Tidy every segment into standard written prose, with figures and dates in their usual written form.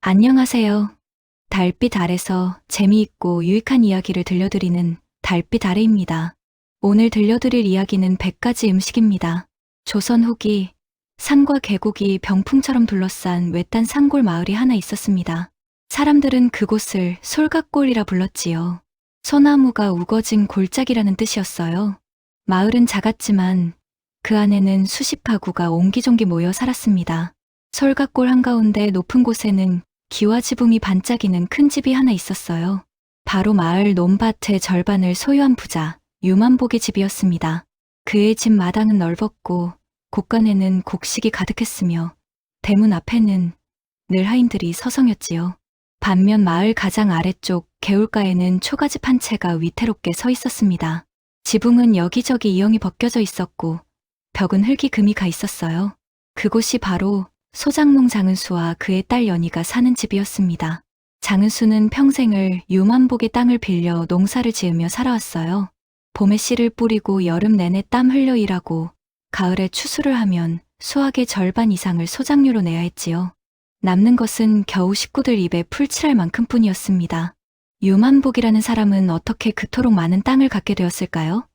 안녕하세요. 달빛 아래서 재미있고 유익한 이야기를 들려드리는 달빛 아래입니다. 오늘 들려드릴 이야기는 100가지 음식입니다. 조선 후기 산과 계곡이 병풍처럼 둘러싼 외딴 산골 마을이 하나 있었습니다. 사람들은 그곳을 솔갓골이라 불렀지요. 소나무가 우거진 골짜기라는 뜻이었어요. 마을은 작았지만 그 안에는 수십 가구가 옹기종기 모여 살았습니다. 솔갓골 한가운데 높은 곳에는 기와 지붕이 반짝이는 큰 집이 하나 있었어요. 바로 마을 논밭의 절반을 소유한 부자 유만복의 집이었습니다. 그의 집 마당은 넓었고 곳간에는 곡식이 가득했으며 대문 앞에는 늘 하인들이 서성였지요. 반면 마을 가장 아래쪽 개울가에는 초가집 한 채가 위태롭게 서 있었습니다. 지붕은 여기저기 이형이 벗겨져 있었고 벽은 흙이 금이 가 있었어요. 그곳이 바로 소장농 장은수와 그의 딸 연희가 사는 집이었습니다. 장은수는 평생을 유만복의 땅을 빌려 농사를 지으며 살아왔어요. 봄에 씨를 뿌리고 여름 내내 땀 흘려 일하고 가을에 추수를 하면 수확의 절반 이상을 소장료로 내야 했지요. 남는 것은 겨우 식구들 입에 풀칠할 만큼 뿐이었습니다. 유만복이라는 사람은 어떻게 그토록 많은 땅을 갖게 되었을까요?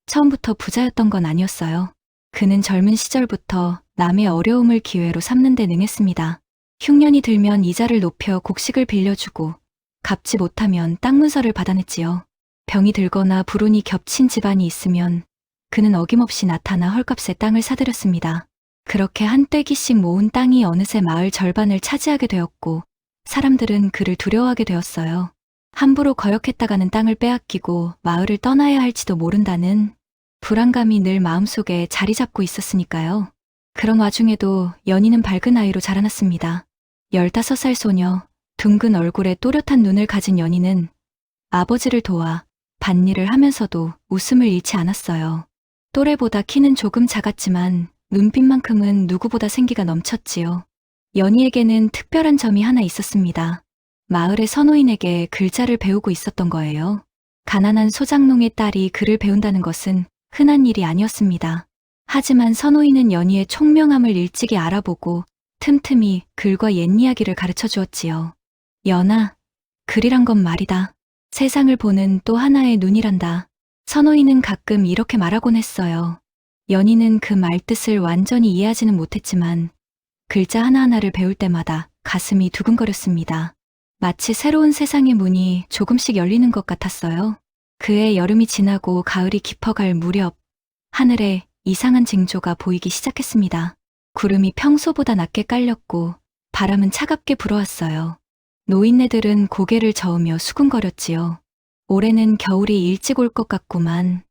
처음부터 부자였던 건 아니었어요. 그는 젊은 시절부터 남의 어려움을 기회로 삼는 데 능했습니다. 흉년이 들면 이자를 높여 곡식을 빌려주고 갚지 못하면 땅 문서를 받아냈지요. 병이 들거나 불운이 겹친 집안이 있으면 그는 어김없이 나타나 헐값에 땅을 사들였습니다. 그렇게 한 떼기씩 모은 땅이 어느새 마을 절반을 차지하게 되었고 사람들은 그를 두려워하게 되었어요. 함부로 거역했다가는 땅을 빼앗기고 마을을 떠나야 할지도 모른다는 불안감이 늘 마음속에 자리 잡고 있었으니까요. 그런 와중에도 연희는 밝은 아이로 자라났습니다. 15살 소녀, 둥근 얼굴에 또렷한 눈을 가진 연희는 아버지를 도와 밭일을 하면서도 웃음을 잃지 않았어요. 또래보다 키는 조금 작았지만 눈빛만큼은 누구보다 생기가 넘쳤지요. 연희에게는 특별한 점이 하나 있었습니다. 마을의 선호인에게 글자를 배우고 있었던 거예요. 가난한 소장농의 딸이 글을 배운다는 것은 흔한 일이 아니었습니다. 하지만 선호인은 연희의 총명함을 일찍이 알아보고 틈틈이 글과 옛 이야기를 가르쳐 주었지요. 연아, 글이란 건 말이다. 세상을 보는 또 하나의 눈이란다. 선호인은 가끔 이렇게 말하곤 했어요. 연희는 그 말뜻을 완전히 이해하지는 못했지만 글자 하나하나를 배울 때마다 가슴이 두근거렸습니다. 마치 새로운 세상의 문이 조금씩 열리는 것 같았어요. 그해 여름이 지나고 가을이 깊어갈 무렵 하늘에 이상한 징조가 보이기 시작했습니다. 구름이 평소보다 낮게 깔렸고 바람은 차갑게 불어왔어요. 노인네들은 고개를 저으며 수군거렸지요. 올해는 겨울이 일찍 올 것 같구만.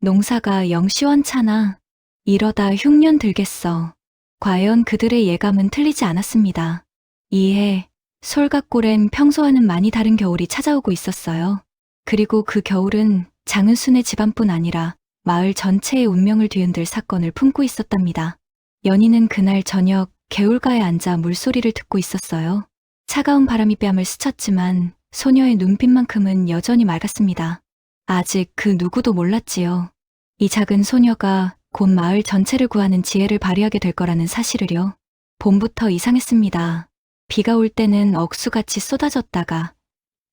농사가 영 시원찮아. 이러다 흉년 들겠어. 과연 그들의 예감은 틀리지 않았습니다. 이해, 솔갓골엔 평소와는 많이 다른 겨울이 찾아오고 있었어요. 그리고 그 겨울은 장은순의 집안뿐 아니라 마을 전체의 운명을 뒤흔들 사건을 품고 있었답니다. 연희는 그날 저녁 개울가에 앉아 물소리를 듣고 있었어요. 차가운 바람이 뺨을 스쳤지만 소녀의 눈빛만큼은 여전히 맑았습니다. 아직 그 누구도 몰랐지요. 이 작은 소녀가 곧 마을 전체를 구하는 지혜를 발휘하게 될 거라는 사실을요. 봄부터 이상했습니다. 비가 올 때는 억수같이 쏟아졌다가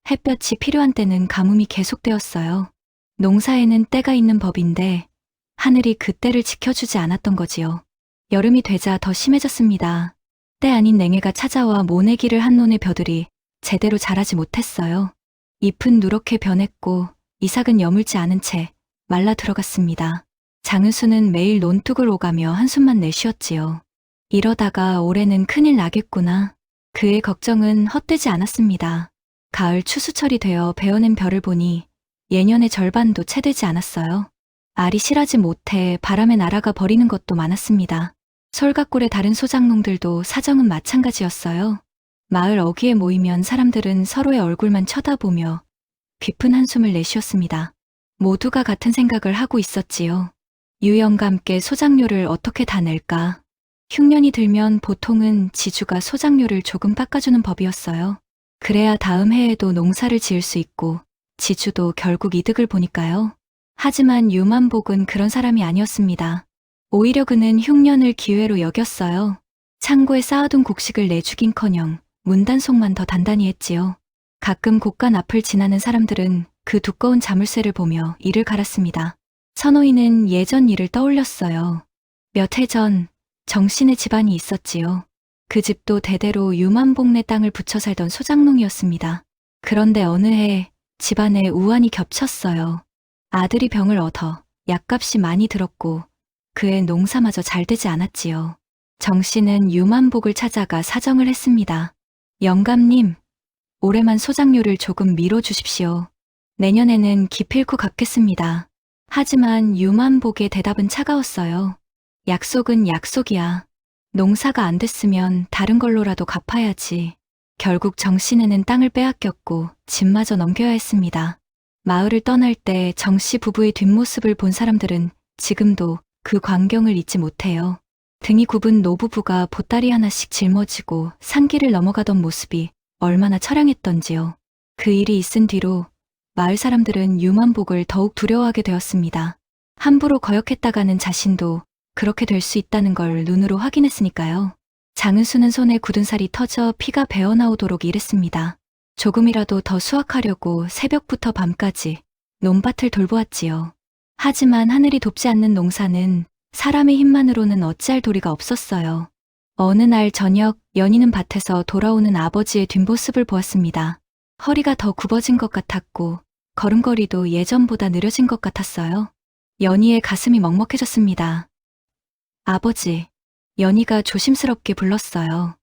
햇볕이 필요한 때는 가뭄이 계속되었어요. 농사에는 때가 있는 법인데 하늘이 그 때를 지켜주지 않았던 거지요. 여름이 되자 더 심해졌습니다. 때 아닌 냉해가 찾아와 모내기를 한 논의 벼들이 제대로 자라지 못했어요. 잎은 누렇게 변했고 이삭은 여물지 않은 채 말라 들어갔습니다. 장은수는 매일 논둑을 오가며 한숨만 내쉬었지요. 이러다가 올해는 큰일 나겠구나. 그의 걱정은 헛되지 않았습니다. 가을 추수철이 되어 베어낸 벼를 보니 예년의 절반도 채 되지 않았어요. 알이 실하지 못해 바람에 날아가 버리는 것도 많았습니다. 솔갓골의 다른 소장농들도 사정은 마찬가지였어요. 마을 어귀에 모이면 사람들은 서로의 얼굴만 쳐다보며 깊은 한숨을 내쉬었습니다. 모두가 같은 생각을 하고 있었지요. 유영감께 소장료를 어떻게 다 낼까? 흉년이 들면 보통은 지주가 소장료를 조금 깎아주는 법이었어요. 그래야 다음 해에도 농사를 지을 수 있고 지주도 결국 이득을 보니까요. 하지만 유만복은 그런 사람이 아니었습니다. 오히려 그는 흉년을 기회로 여겼어요. 창고에 쌓아둔 곡식을 내주긴커녕 문단속만 더 단단히 했지요. 가끔 곳간 앞을 지나는 사람들은 그 두꺼운 자물쇠를 보며 이를 갈았습니다. 선호이는 예전 일을 떠올렸어요. 몇 해 전 정씨네 집안이 있었지요. 그 집도 대대로 유만복네 땅을 붙여 살던 소장농이었습니다. 그런데 어느 해 집안에 우환이 겹쳤어요. 아들이 병을 얻어 약값이 많이 들었고 그의 농사마저 잘 되지 않았지요. 정씨는 유만복을 찾아가 사정을 했습니다. 영감님, 올해만 소장료를 조금 미뤄주십시오. 내년에는 기필코 갚겠습니다. 하지만 유만복의 대답은 차가웠어요. 약속은 약속이야. 농사가 안 됐으면 다른 걸로라도 갚아야지. 결국 정씨네는 땅을 빼앗겼고 집마저 넘겨야 했습니다. 마을을 떠날 때 정씨 부부의 뒷모습을 본 사람들은 지금도 그 광경을 잊지 못해요. 등이 굽은 노부부가 보따리 하나씩 짊어지고 산길을 넘어가던 모습이 얼마나 처량했던지요. 그 일이 있은 뒤로 마을 사람들은 유만복을 더욱 두려워하게 되었습니다. 함부로 거역했다가는 자신도 그렇게 될 수 있다는 걸 눈으로 확인했으니까요. 장은수는 손에 굳은 살이 터져 피가 배어나오도록 일했습니다. 조금이라도 더 수확하려고 새벽부터 밤까지 논밭을 돌보았지요. 하지만 하늘이 돕지 않는 농사는 사람의 힘만으로는 어찌할 도리가 없었어요. 어느 날 저녁 연희는 밭에서 돌아오는 아버지의 뒷모습을 보았습니다. 허리가 더 굽어진 것 같았고 걸음걸이도 예전보다 느려진 것 같았어요. 연희의 가슴이 먹먹해졌습니다. 아버지, 연희가 조심스럽게 불렀어요.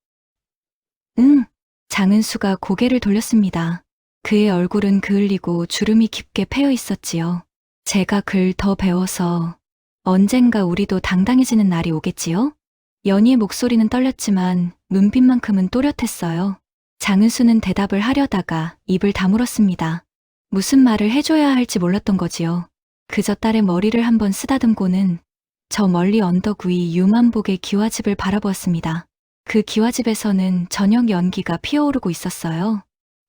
응, 장은수가 고개를 돌렸습니다. 그의 얼굴은 그을리고 주름이 깊게 패여 있었지요. 제가 글 더 배워서 언젠가 우리도 당당해지는 날이 오겠지요? 연희의 목소리는 떨렸지만 눈빛만큼은 또렷했어요. 장은수는 대답을 하려다가 입을 다물었습니다. 무슨 말을 해줘야 할지 몰랐던 거지요. 그저 딸의 머리를 한번 쓰다듬고는 저 멀리 언덕 위 유만복의 기와집을 바라보았습니다. 그 기와집에서는 저녁 연기가 피어오르고 있었어요.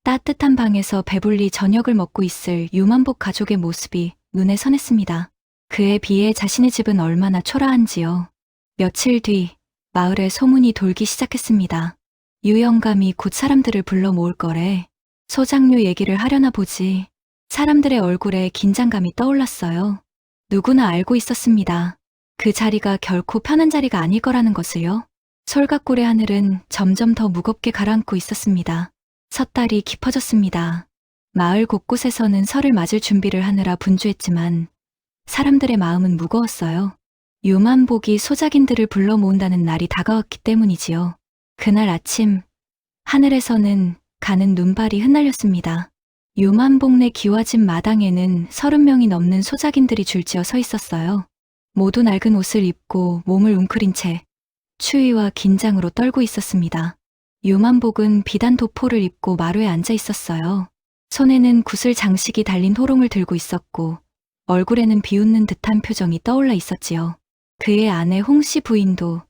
따뜻한 방에서 배불리 저녁을 먹고 있을 유만복 가족의 모습이 눈에 선했습니다. 그에 비해 자신의 집은 얼마나 초라한지요. 며칠 뒤 마을에 소문이 돌기 시작했습니다. 유 영감이 곧 사람들을 불러 모을 거래. 소장료 얘기를 하려나 보지. 사람들의 얼굴에 긴장감이 떠올랐어요. 누구나 알고 있었습니다. 그 자리가 결코 편한 자리가 아닐 거라는 것을요. 솔갓골의 하늘은 점점 더 무겁게 가라앉고 있었습니다. 섣달이 깊어졌습니다. 마을 곳곳에서는 설을 맞을 준비를 하느라 분주했지만 사람들의 마음은 무거웠어요. 유만복이 소작인들을 불러 모은다는 날이 다가왔기 때문이지요. 그날 아침 하늘에서는 가는 눈발이 흩날렸습니다. 유만복네 기와집 마당에는 30명이 넘는 소작인들이 줄지어 서 있었어요. 모두 낡은 옷을 입고 몸을 웅크린 채 추위와 긴장으로 떨고 있었습니다. 유만복은 비단 도포를 입고 마루에 앉아 있었어요. 손에는 구슬 장식이 달린 호롱을 들고 있었고 얼굴에는 비웃는 듯한 표정이 떠올라 있었지요. 그의 아내 홍씨 부인도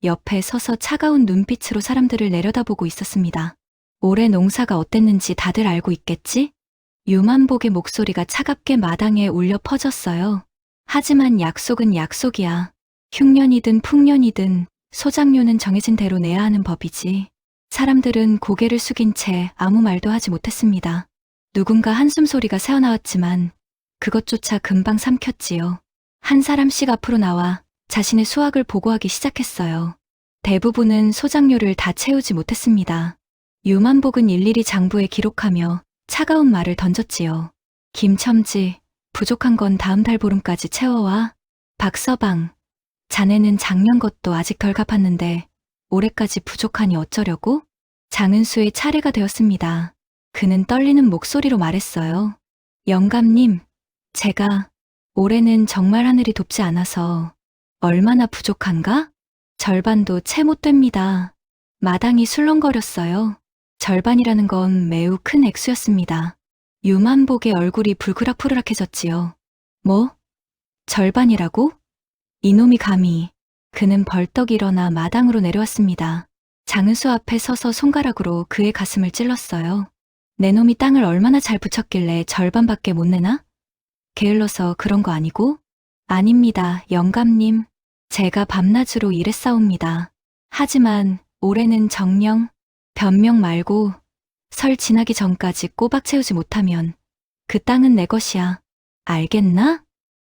옆에 서서 차가운 눈빛으로 사람들을 내려다보고 있었습니다. 올해 농사가 어땠는지 다들 알고 있겠지? 유만복의 목소리가 차갑게 마당에 울려 퍼졌어요. 하지만 약속은 약속이야. 흉년이든 풍년이든 소장료는 정해진 대로 내야 하는 법이지. 사람들은 고개를 숙인 채 아무 말도 하지 못했습니다. 누군가 한숨 소리가 새어나왔지만 그것조차 금방 삼켰지요. 한 사람씩 앞으로 나와 자신의 수확을 보고하기 시작했어요. 대부분은 소장료를 다 채우지 못했습니다. 유만복은 일일이 장부에 기록하며 차가운 말을 던졌지요. 김첨지, 부족한 건 다음 달 보름까지 채워와. 박서방, 자네는 작년 것도 아직 덜 갚았는데 올해까지 부족하니 어쩌려고? 장은수의 차례가 되었습니다. 그는 떨리는 목소리로 말했어요. 영감님, 제가 올해는 정말 하늘이 돕지 않아서 얼마나 부족한가? 절반도 채 못 됩니다. 마당이 술렁거렸어요. 절반이라는 건 매우 큰 액수였습니다. 유만복의 얼굴이 불그락푸르락해졌지요. 뭐? 절반이라고? 이놈이 감히. 그는 벌떡 일어나 마당으로 내려왔습니다. 장은수 앞에 서서 손가락으로 그의 가슴을 찔렀어요. 내 놈이 땅을 얼마나 잘 붙였길래 절반밖에 못 내나? 게을러서 그런 거 아니고? 아닙니다, 영감님. 제가 밤낮으로 일했사옵니다. 하지만 올해는 정녕 변명 말고 설 지나기 전까지 꼬박 채우지 못하면 그 땅은 내 것이야. 알겠나?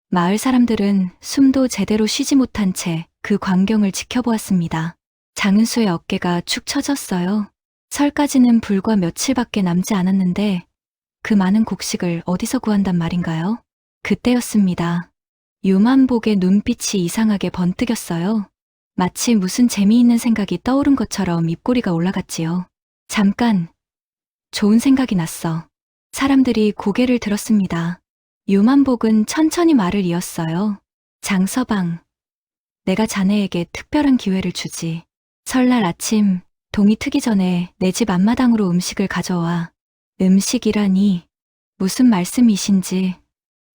마을 사람들은 숨도 제대로 쉬지 못한 채 그 광경을 지켜보았습니다. 장은수의 어깨가 축 처졌어요. 설까지는 불과 며칠밖에 남지 않았는데 그 많은 곡식을 어디서 구한단 말인가요? 그때였습니다. 유만복의 눈빛이 이상하게 번뜩였어요. 마치 무슨 재미있는 생각이 떠오른 것처럼 입꼬리가 올라갔지요. 잠깐, 좋은 생각이 났어. 사람들이 고개를 들었습니다. 유만복은 천천히 말을 이었어요. 장서방, 내가 자네에게 특별한 기회를 주지. 설날 아침 동이 트기 전에 내 집 앞마당으로 음식을 가져와. 음식이라니 무슨 말씀이신지.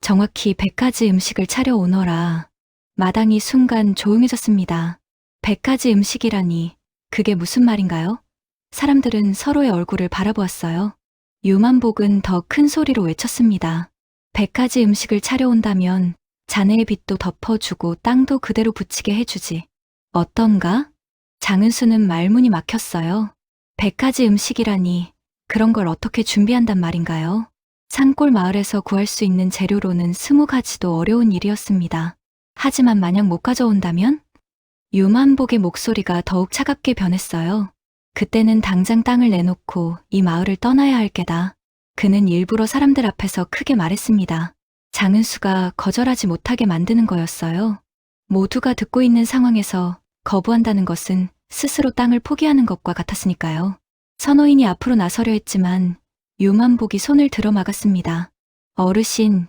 정확히 100가지 음식을 차려오너라. 마당이 순간 조용해졌습니다. 100가지 음식이라니 그게 무슨 말인가요? 사람들은 서로의 얼굴을 바라보았어요. 유만복은 더 큰 소리로 외쳤습니다. 100가지 음식을 차려온다면 자네의 빚도 덮어주고 땅도 그대로 붙이게 해주지. 어떤가? 장은수는 말문이 막혔어요. 100가지 음식이라니 그런 걸 어떻게 준비한단 말인가요? 산골 마을에서 구할 수 있는 재료로는 20가지도 어려운 일이었습니다. 하지만 만약 못 가져온다면? 유만복의 목소리가 더욱 차갑게 변했어요. 그때는 당장 땅을 내놓고 이 마을을 떠나야 할 게다. 그는 일부러 사람들 앞에서 크게 말했습니다. 장은수가 거절하지 못하게 만드는 거였어요. 모두가 듣고 있는 상황에서 거부한다는 것은 스스로 땅을 포기하는 것과 같았으니까요. 선호인이 앞으로 나서려 했지만 유만복이 손을 들어 막았습니다. 어르신,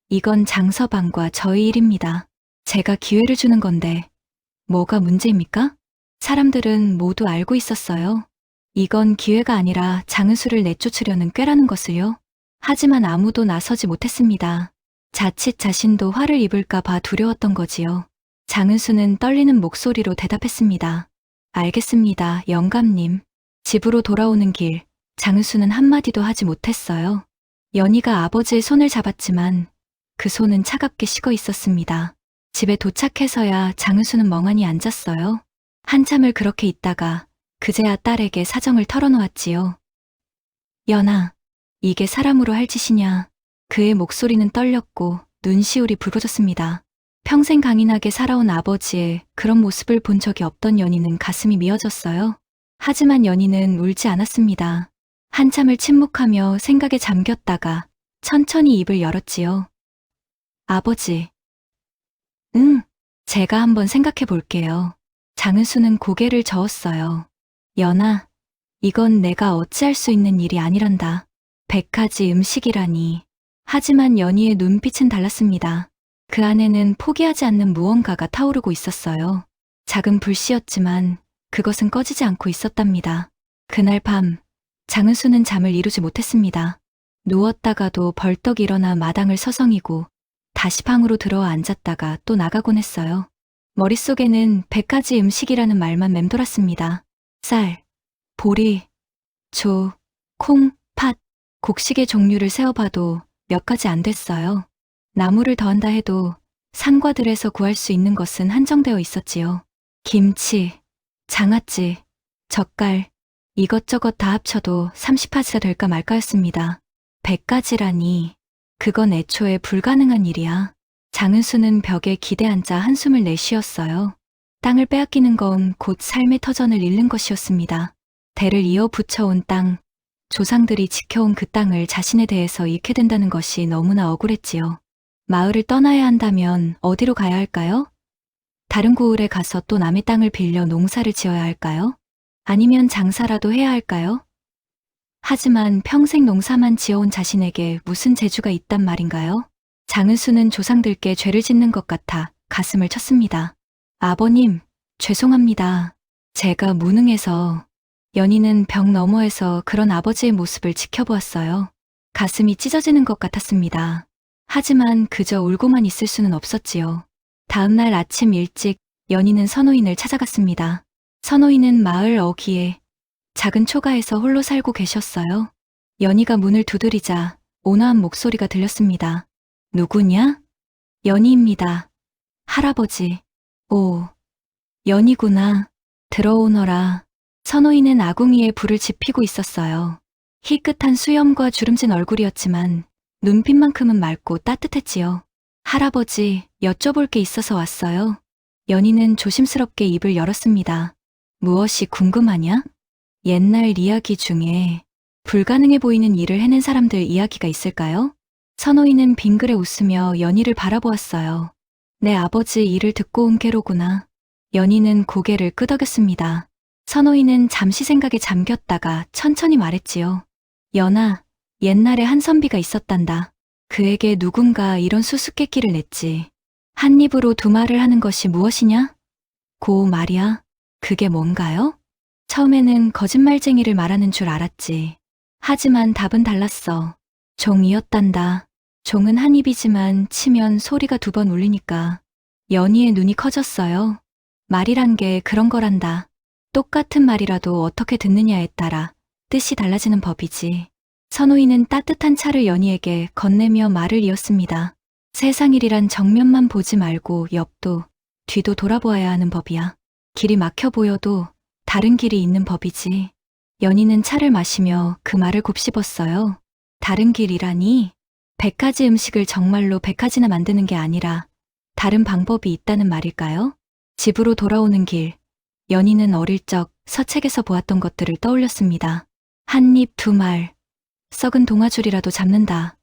이건 장서방과 저희 일입니다. 제가 기회를 주는 건데 뭐가 문제입니까? 사람들은 모두 알고 있었어요. 이건 기회가 아니라 장은수를 내쫓으려는 꾀라는 것을요. 하지만 아무도 나서지 못했습니다. 자칫 자신도 화를 입을까 봐 두려웠던 거지요. 장은수는 떨리는 목소리로 대답했습니다. 알겠습니다, 영감님. 집으로 돌아오는 길, 장은수는 한마디도 하지 못했어요. 연희가 아버지의 손을 잡았지만 그 손은 차갑게 식어 있었습니다. 집에 도착해서야 장은수는 멍하니 앉았어요. 한참을 그렇게 있다가 그제야 딸에게 사정을 털어놓았지요. 연아, 이게 사람으로 할 짓이냐. 그의 목소리는 떨렸고 눈시울이 붉어졌습니다. 평생 강인하게 살아온 아버지의 그런 모습을 본 적이 없던 연희는 가슴이 미어졌어요. 하지만 연희는 울지 않았습니다. 한참을 침묵하며 생각에 잠겼다가 천천히 입을 열었지요. 아버지. 응, 제가 한번 생각해 볼게요. 장은수는 고개를 저었어요. 연아, 이건 내가 어찌할 수 있는 일이 아니란다. 100가지 음식이라니. 하지만 연희의 눈빛은 달랐습니다. 그 안에는 포기하지 않는 무언가가 타오르고 있었어요. 작은 불씨였지만 그것은 꺼지지 않고 있었답니다. 그날 밤, 장은수는 잠을 이루지 못했습니다. 누웠다가도 벌떡 일어나 마당을 서성이고 다시 방으로 들어와 앉았다가 또 나가곤 했어요. 머릿속에는 100가지 음식이라는 말만 맴돌았습니다. 쌀, 보리, 조, 콩, 팥, 곡식의 종류를 세어봐도 몇 가지 안 됐어요. 나무를 더한다 해도 산과 들에서 구할 수 있는 것은 한정되어 있었지요. 김치, 장아찌, 젓갈, 이것저것 다 합쳐도 30가지가 될까 말까였습니다. 100가지라니, 그건 애초에 불가능한 일이야. 장은수는 벽에 기대앉아 한숨을 내쉬었어요. 땅을 빼앗기는 건 곧 삶의 터전을 잃는 것이었습니다. 대를 이어 붙여온 땅, 조상들이 지켜온 그 땅을 자신에 대해서 잃게 된다는 것이 너무나 억울했지요. 마을을 떠나야 한다면 어디로 가야 할까요? 다른 고을에 가서 또 남의 땅을 빌려 농사를 지어야 할까요? 아니면 장사라도 해야 할까요? 하지만 평생 농사만 지어온 자신에게 무슨 재주가 있단 말인가요? 장은수는 조상들께 죄를 짓는 것 같아 가슴을 쳤습니다. 아버님, 죄송합니다. 제가 무능해서. 연희는 벽 너머에서 그런 아버지의 모습을 지켜보았어요. 가슴이 찢어지는 것 같았습니다. 하지만 그저 울고만 있을 수는 없었지요. 다음 날 아침 일찍 연희는 선호인을 찾아갔습니다. 선호인은 마을 어귀에 작은 초가에서 홀로 살고 계셨어요. 연희가 문을 두드리자 온화한 목소리가 들렸습니다. 누구냐? 연희입니다. 할아버지. 오, 연희구나. 들어오너라. 선호이는 아궁이에 불을 지피고 있었어요. 희끗한 수염과 주름진 얼굴이었지만 눈빛만큼은 맑고 따뜻했지요. 할아버지, 여쭤볼 게 있어서 왔어요. 연희는 조심스럽게 입을 열었습니다. 무엇이 궁금하냐? 옛날 이야기 중에 불가능해 보이는 일을 해낸 사람들 이야기가 있을까요? 선호이는 빙그레 웃으며 연희를 바라보았어요. 내 아버지 일을 듣고 온 게로구나. 연희는 고개를 끄덕였습니다. 선호이는 잠시 생각에 잠겼다가 천천히 말했지요. 연아, 옛날에 한 선비가 있었단다. 그에게 누군가 이런 수수께끼를 냈지. 한 입으로 두 말을 하는 것이 무엇이냐? 고 말이야. 그게 뭔가요? 처음에는 거짓말쟁이를 말하는 줄 알았지. 하지만 답은 달랐어. 종이었단다. 종은 한 입이지만 치면 소리가 두 번 울리니까. 연희의 눈이 커졌어요. 말이란 게 그런 거란다. 똑같은 말이라도 어떻게 듣느냐에 따라 뜻이 달라지는 법이지. 선호이는 따뜻한 차를 연희에게 건네며 말을 이었습니다. 세상 일이란 정면만 보지 말고 옆도 뒤도 돌아보아야 하는 법이야. 길이 막혀 보여도 다른 길이 있는 법이지. 연희는 차를 마시며 그 말을 곱씹었어요. 다른 길이라니? 100가지 음식을 정말로 100가지나 만드는 게 아니라 다른 방법이 있다는 말일까요? 집으로 돌아오는 길, 연희는 어릴 적 서책에서 보았던 것들을 떠올렸습니다. 한 입 두 말, 썩은 동아줄이라도 잡는다.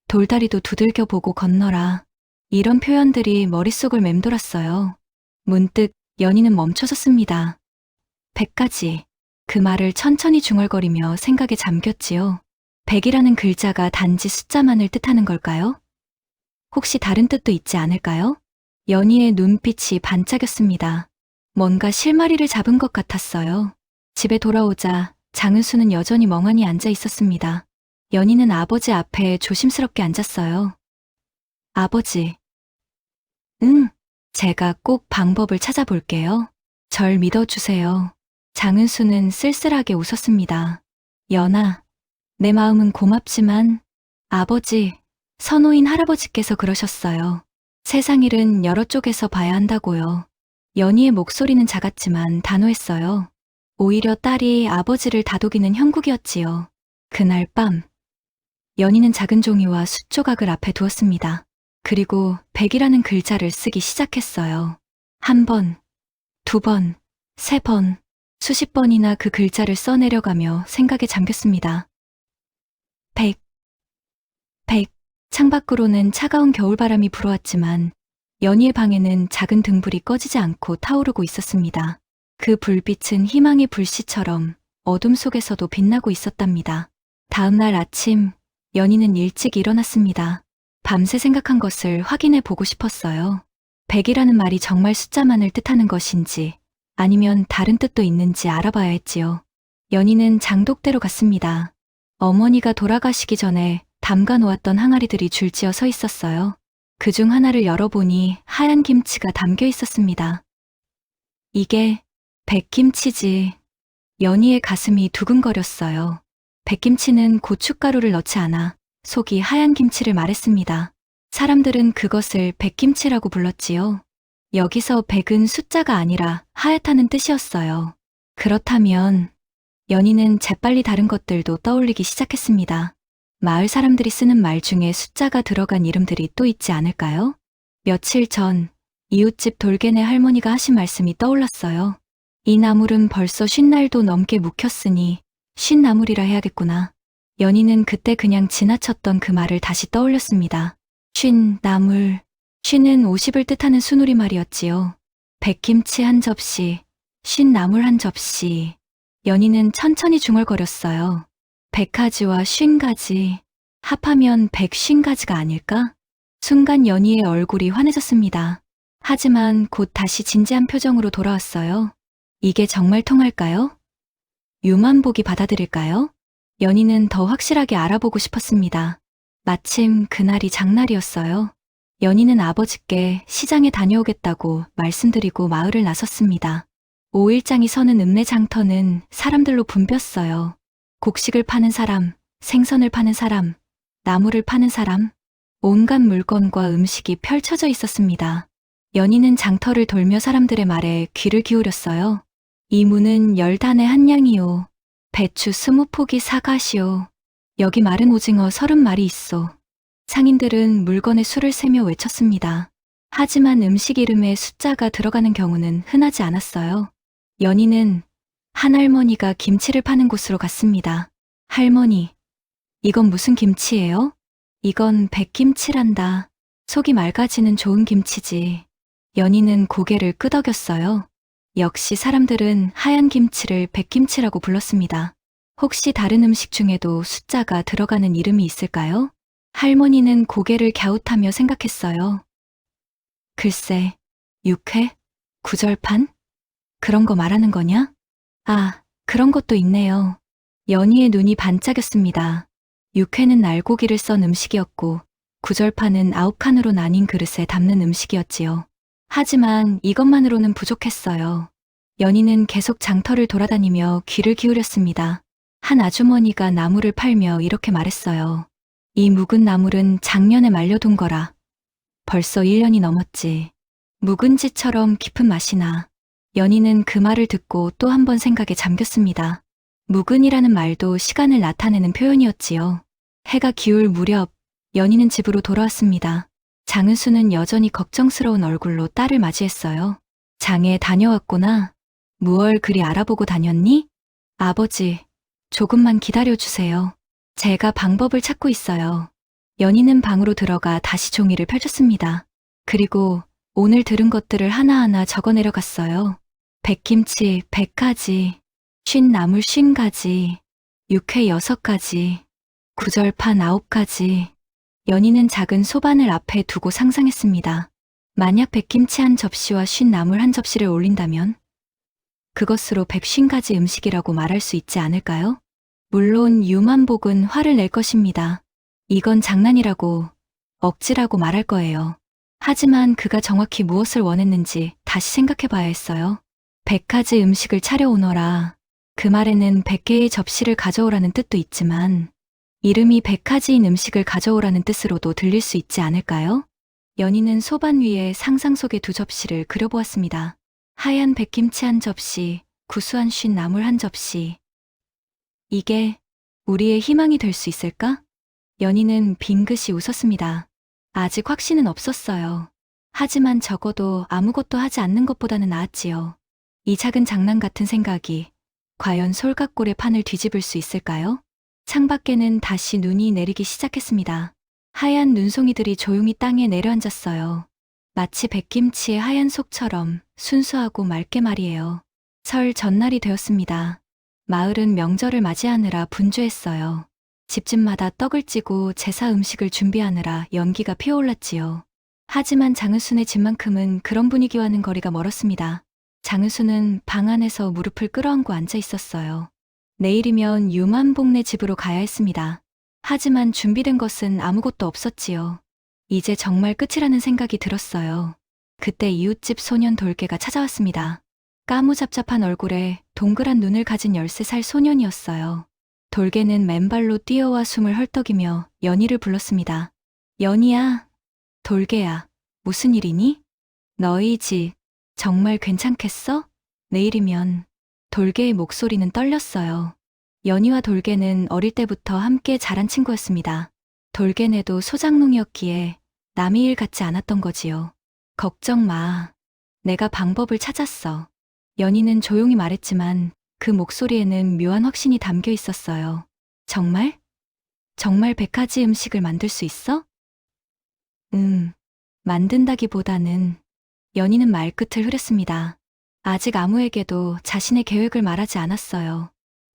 돌다리도 두들겨 보고 건너라. 이런 표현들이 머릿속을 맴돌았어요. 문득 연희는 멈춰섰습니다. 100가지. 그 말을 천천히 중얼거리며 생각에 잠겼지요. 100이라는 글자가 단지 숫자만을 뜻하는 걸까요? 혹시 다른 뜻도 있지 않을까요? 연희의 눈빛이 반짝였습니다. 뭔가 실마리를 잡은 것 같았어요. 집에 돌아오자 장은수는 여전히 멍하니 앉아 있었습니다. 연희는 아버지 앞에 조심스럽게 앉았어요. 아버지. 응, 제가 꼭 방법을 찾아볼게요. 절 믿어주세요. 장은수는 쓸쓸하게 웃었습니다. 연아, 내 마음은 고맙지만 아버지, 선호인 할아버지께서 그러셨어요. 세상 일은 여러 쪽에서 봐야 한다고요. 연희의 목소리는 작았지만 단호했어요. 오히려 딸이 아버지를 다독이는 형국이었지요. 그날 밤, 연희는 작은 종이와 숫조각을 앞에 두었습니다. 그리고 100이라는 글자를 쓰기 시작했어요. 한 번, 두 번, 세 번, 수십 번이나 그 글자를 써내려가며 생각에 잠겼습니다. 100, 100. 창밖으로는 차가운 겨울바람이 불어왔지만 연희의 방에는 작은 등불이 꺼지지 않고 타오르고 있었습니다. 그 불빛은 희망의 불씨처럼 어둠 속에서도 빛나고 있었답니다. 다음 날 아침, 연희는 일찍 일어났습니다. 밤새 생각한 것을 확인해 보고 싶었어요. 100이라는 말이 정말 숫자만을 뜻하는 것인지 아니면 다른 뜻도 있는지 알아봐야 했지요. 연희는 장독대로 갔습니다. 어머니가 돌아가시기 전에 담가 놓았던 항아리들이 줄지어 서 있었어요. 그중 하나를 열어보니 하얀 김치가 담겨 있었습니다. 이게 백김치지. 연희의 가슴이 두근거렸어요. 백김치는 고춧가루를 넣지 않아 속이 하얀 김치를 말했습니다. 사람들은 그것을 백김치라고 불렀지요. 여기서 백은 숫자가 아니라 하얗다는 뜻이었어요. 그렇다면 연희는 재빨리 다른 것들도 떠올리기 시작했습니다. 마을 사람들이 쓰는 말 중에 숫자가 들어간 이름들이 또 있지 않을까요? 며칠 전 이웃집 돌개네 할머니가 하신 말씀이 떠올랐어요. 이 나물은 벌써 50날도 넘게 묵혔으니 50나물이라 해야겠구나. 연희는 그때 그냥 지나쳤던 그 말을 다시 떠올렸습니다. 50나물. 50은 50을 뜻하는 순우리말이었지요. 백김치 한 접시, 50나물 한 접시. 연희는 천천히 중얼거렸어요. 100가지와 50가지. 합하면 150가지가 아닐까? 순간 연희의 얼굴이 환해졌습니다. 하지만 곧 다시 진지한 표정으로 돌아왔어요. 이게 정말 통할까요? 유만복이 받아들일까요? 연희는 더 확실하게 알아보고 싶었습니다. 마침 그날이 장날이었어요. 연희는 아버지께 시장에 다녀오겠다고 말씀드리고 마을을 나섰습니다. 5일장이 서는 읍내장터는 사람들로 붐볐어요. 곡식을 파는 사람, 생선을 파는 사람, 나무를 파는 사람, 온갖 물건과 음식이 펼쳐져 있었습니다. 연희는 장터를 돌며 사람들의 말에 귀를 기울였어요. 이 무는 10단의 한량이요. 배추 20포기 사가시오. 여기 마른 오징어 30마리 있소. 상인들은 물건의 수를 세며 외쳤습니다. 하지만 음식 이름에 숫자가 들어가는 경우는 흔하지 않았어요. 연희는 한 할머니가 김치를 파는 곳으로 갔습니다. 할머니, 이건 무슨 김치예요? 이건 백김치란다. 속이 맑아지는 좋은 김치지. 연희는 고개를 끄덕였어요. 역시 사람들은 하얀 김치를 백김치라고 불렀습니다. 혹시 다른 음식 중에도 숫자가 들어가는 이름이 있을까요? 할머니는 고개를 갸웃하며 생각했어요. 글쎄, 육회? 구절판? 그런 거 말하는 거냐? 아, 그런 것도 있네요. 연희의 눈이 반짝였습니다. 육회는 날고기를 썬 음식이었고, 구절판은 9칸으로 나뉜 그릇에 담는 음식이었지요. 하지만 이것만으로는 부족했어요. 연희는 계속 장터를 돌아다니며 귀를 기울였습니다. 한 아주머니가 나물을 팔며 이렇게 말했어요. 이 묵은 나물은 작년에 말려둔 거라. 벌써 1년이 넘었지. 묵은지처럼 깊은 맛이 나. 연희는 그 말을 듣고 또 한 번 생각에 잠겼습니다. 묵은이라는 말도 시간을 나타내는 표현이었지요. 해가 기울 무렵 연희는 집으로 돌아왔습니다. 장은수는 여전히 걱정스러운 얼굴로 딸을 맞이했어요. 장에 다녀왔구나. 무얼 그리 알아보고 다녔니? 아버지, 조금만 기다려주세요. 제가 방법을 찾고 있어요. 연희는 방으로 들어가 다시 종이를 펼쳤습니다. 그리고 오늘 들은 것들을 하나하나 적어 내려갔어요. 백김치 100가지, 쉰나물 50가지, 육회 6가지, 구절판 9가지. 연희는 작은 소반을 앞에 두고 상상했습니다. 만약 백김치 한 접시와 쉰나물 한 접시를 올린다면 그것으로 150가지 음식이라고 말할 수 있지 않을까요? 물론 유만복은 화를 낼 것입니다. 이건 장난이라고, 억지라고 말할 거예요. 하지만 그가 정확히 무엇을 원했는지 다시 생각해 봐야 했어요. 100가지 음식을 차려오너라. 그 말에는 100개의 접시를 가져오라는 뜻도 있지만 이름이 100가지인 음식을 가져오라는 뜻으로도 들릴 수 있지 않을까요? 연희는 소반 위에 상상 속의 2접시를 그려보았습니다. 하얀 백김치 한 접시, 구수한 쉰나물 한 접시. 이게 우리의 희망이 될 수 있을까? 연희는 빙긋이 웃었습니다. 아직 확신은 없었어요. 하지만 적어도 아무것도 하지 않는 것보다는 나았지요. 이 작은 장난 같은 생각이 과연 솔갓골의 판을 뒤집을 수 있을까요? 창밖에는 다시 눈이 내리기 시작했습니다. 하얀 눈송이들이 조용히 땅에 내려앉았어요. 마치 백김치의 하얀 속처럼 순수하고 맑게 말이에요. 설 전날이 되었습니다. 마을은 명절을 맞이하느라 분주했어요. 집집마다 떡을 찌고 제사 음식을 준비하느라 연기가 피어올랐지요. 하지만 장은순의 집만큼은 그런 분위기와는 거리가 멀었습니다. 장은수는 방 안에서 무릎을 끌어안고 앉아 있었어요. 내일이면 유만복네 집으로 가야 했습니다. 하지만 준비된 것은 아무것도 없었지요. 이제 정말 끝이라는 생각이 들었어요. 그때 이웃집 소년 돌개가 찾아왔습니다. 까무잡잡한 얼굴에 동그란 눈을 가진 13살 소년이었어요. 돌개는 맨발로 뛰어와 숨을 헐떡이며 연희를 불렀습니다. 연희야, 돌개야, 무슨 일이니? 너희 집 정말 괜찮겠어? 내일이면. 돌개의 목소리는 떨렸어요. 연희와 돌개는 어릴 때부터 함께 자란 친구였습니다. 돌개네도 소장농이었기에 남의 일 같지 않았던 거지요. 걱정 마. 내가 방법을 찾았어. 연희는 조용히 말했지만 그 목소리에는 묘한 확신이 담겨 있었어요. 정말? 정말 100가지 음식을 만들 수 있어? 만든다기보다는. 연희는 말끝을 흐렸습니다. 아직 아무에게도 자신의 계획을 말하지 않았어요.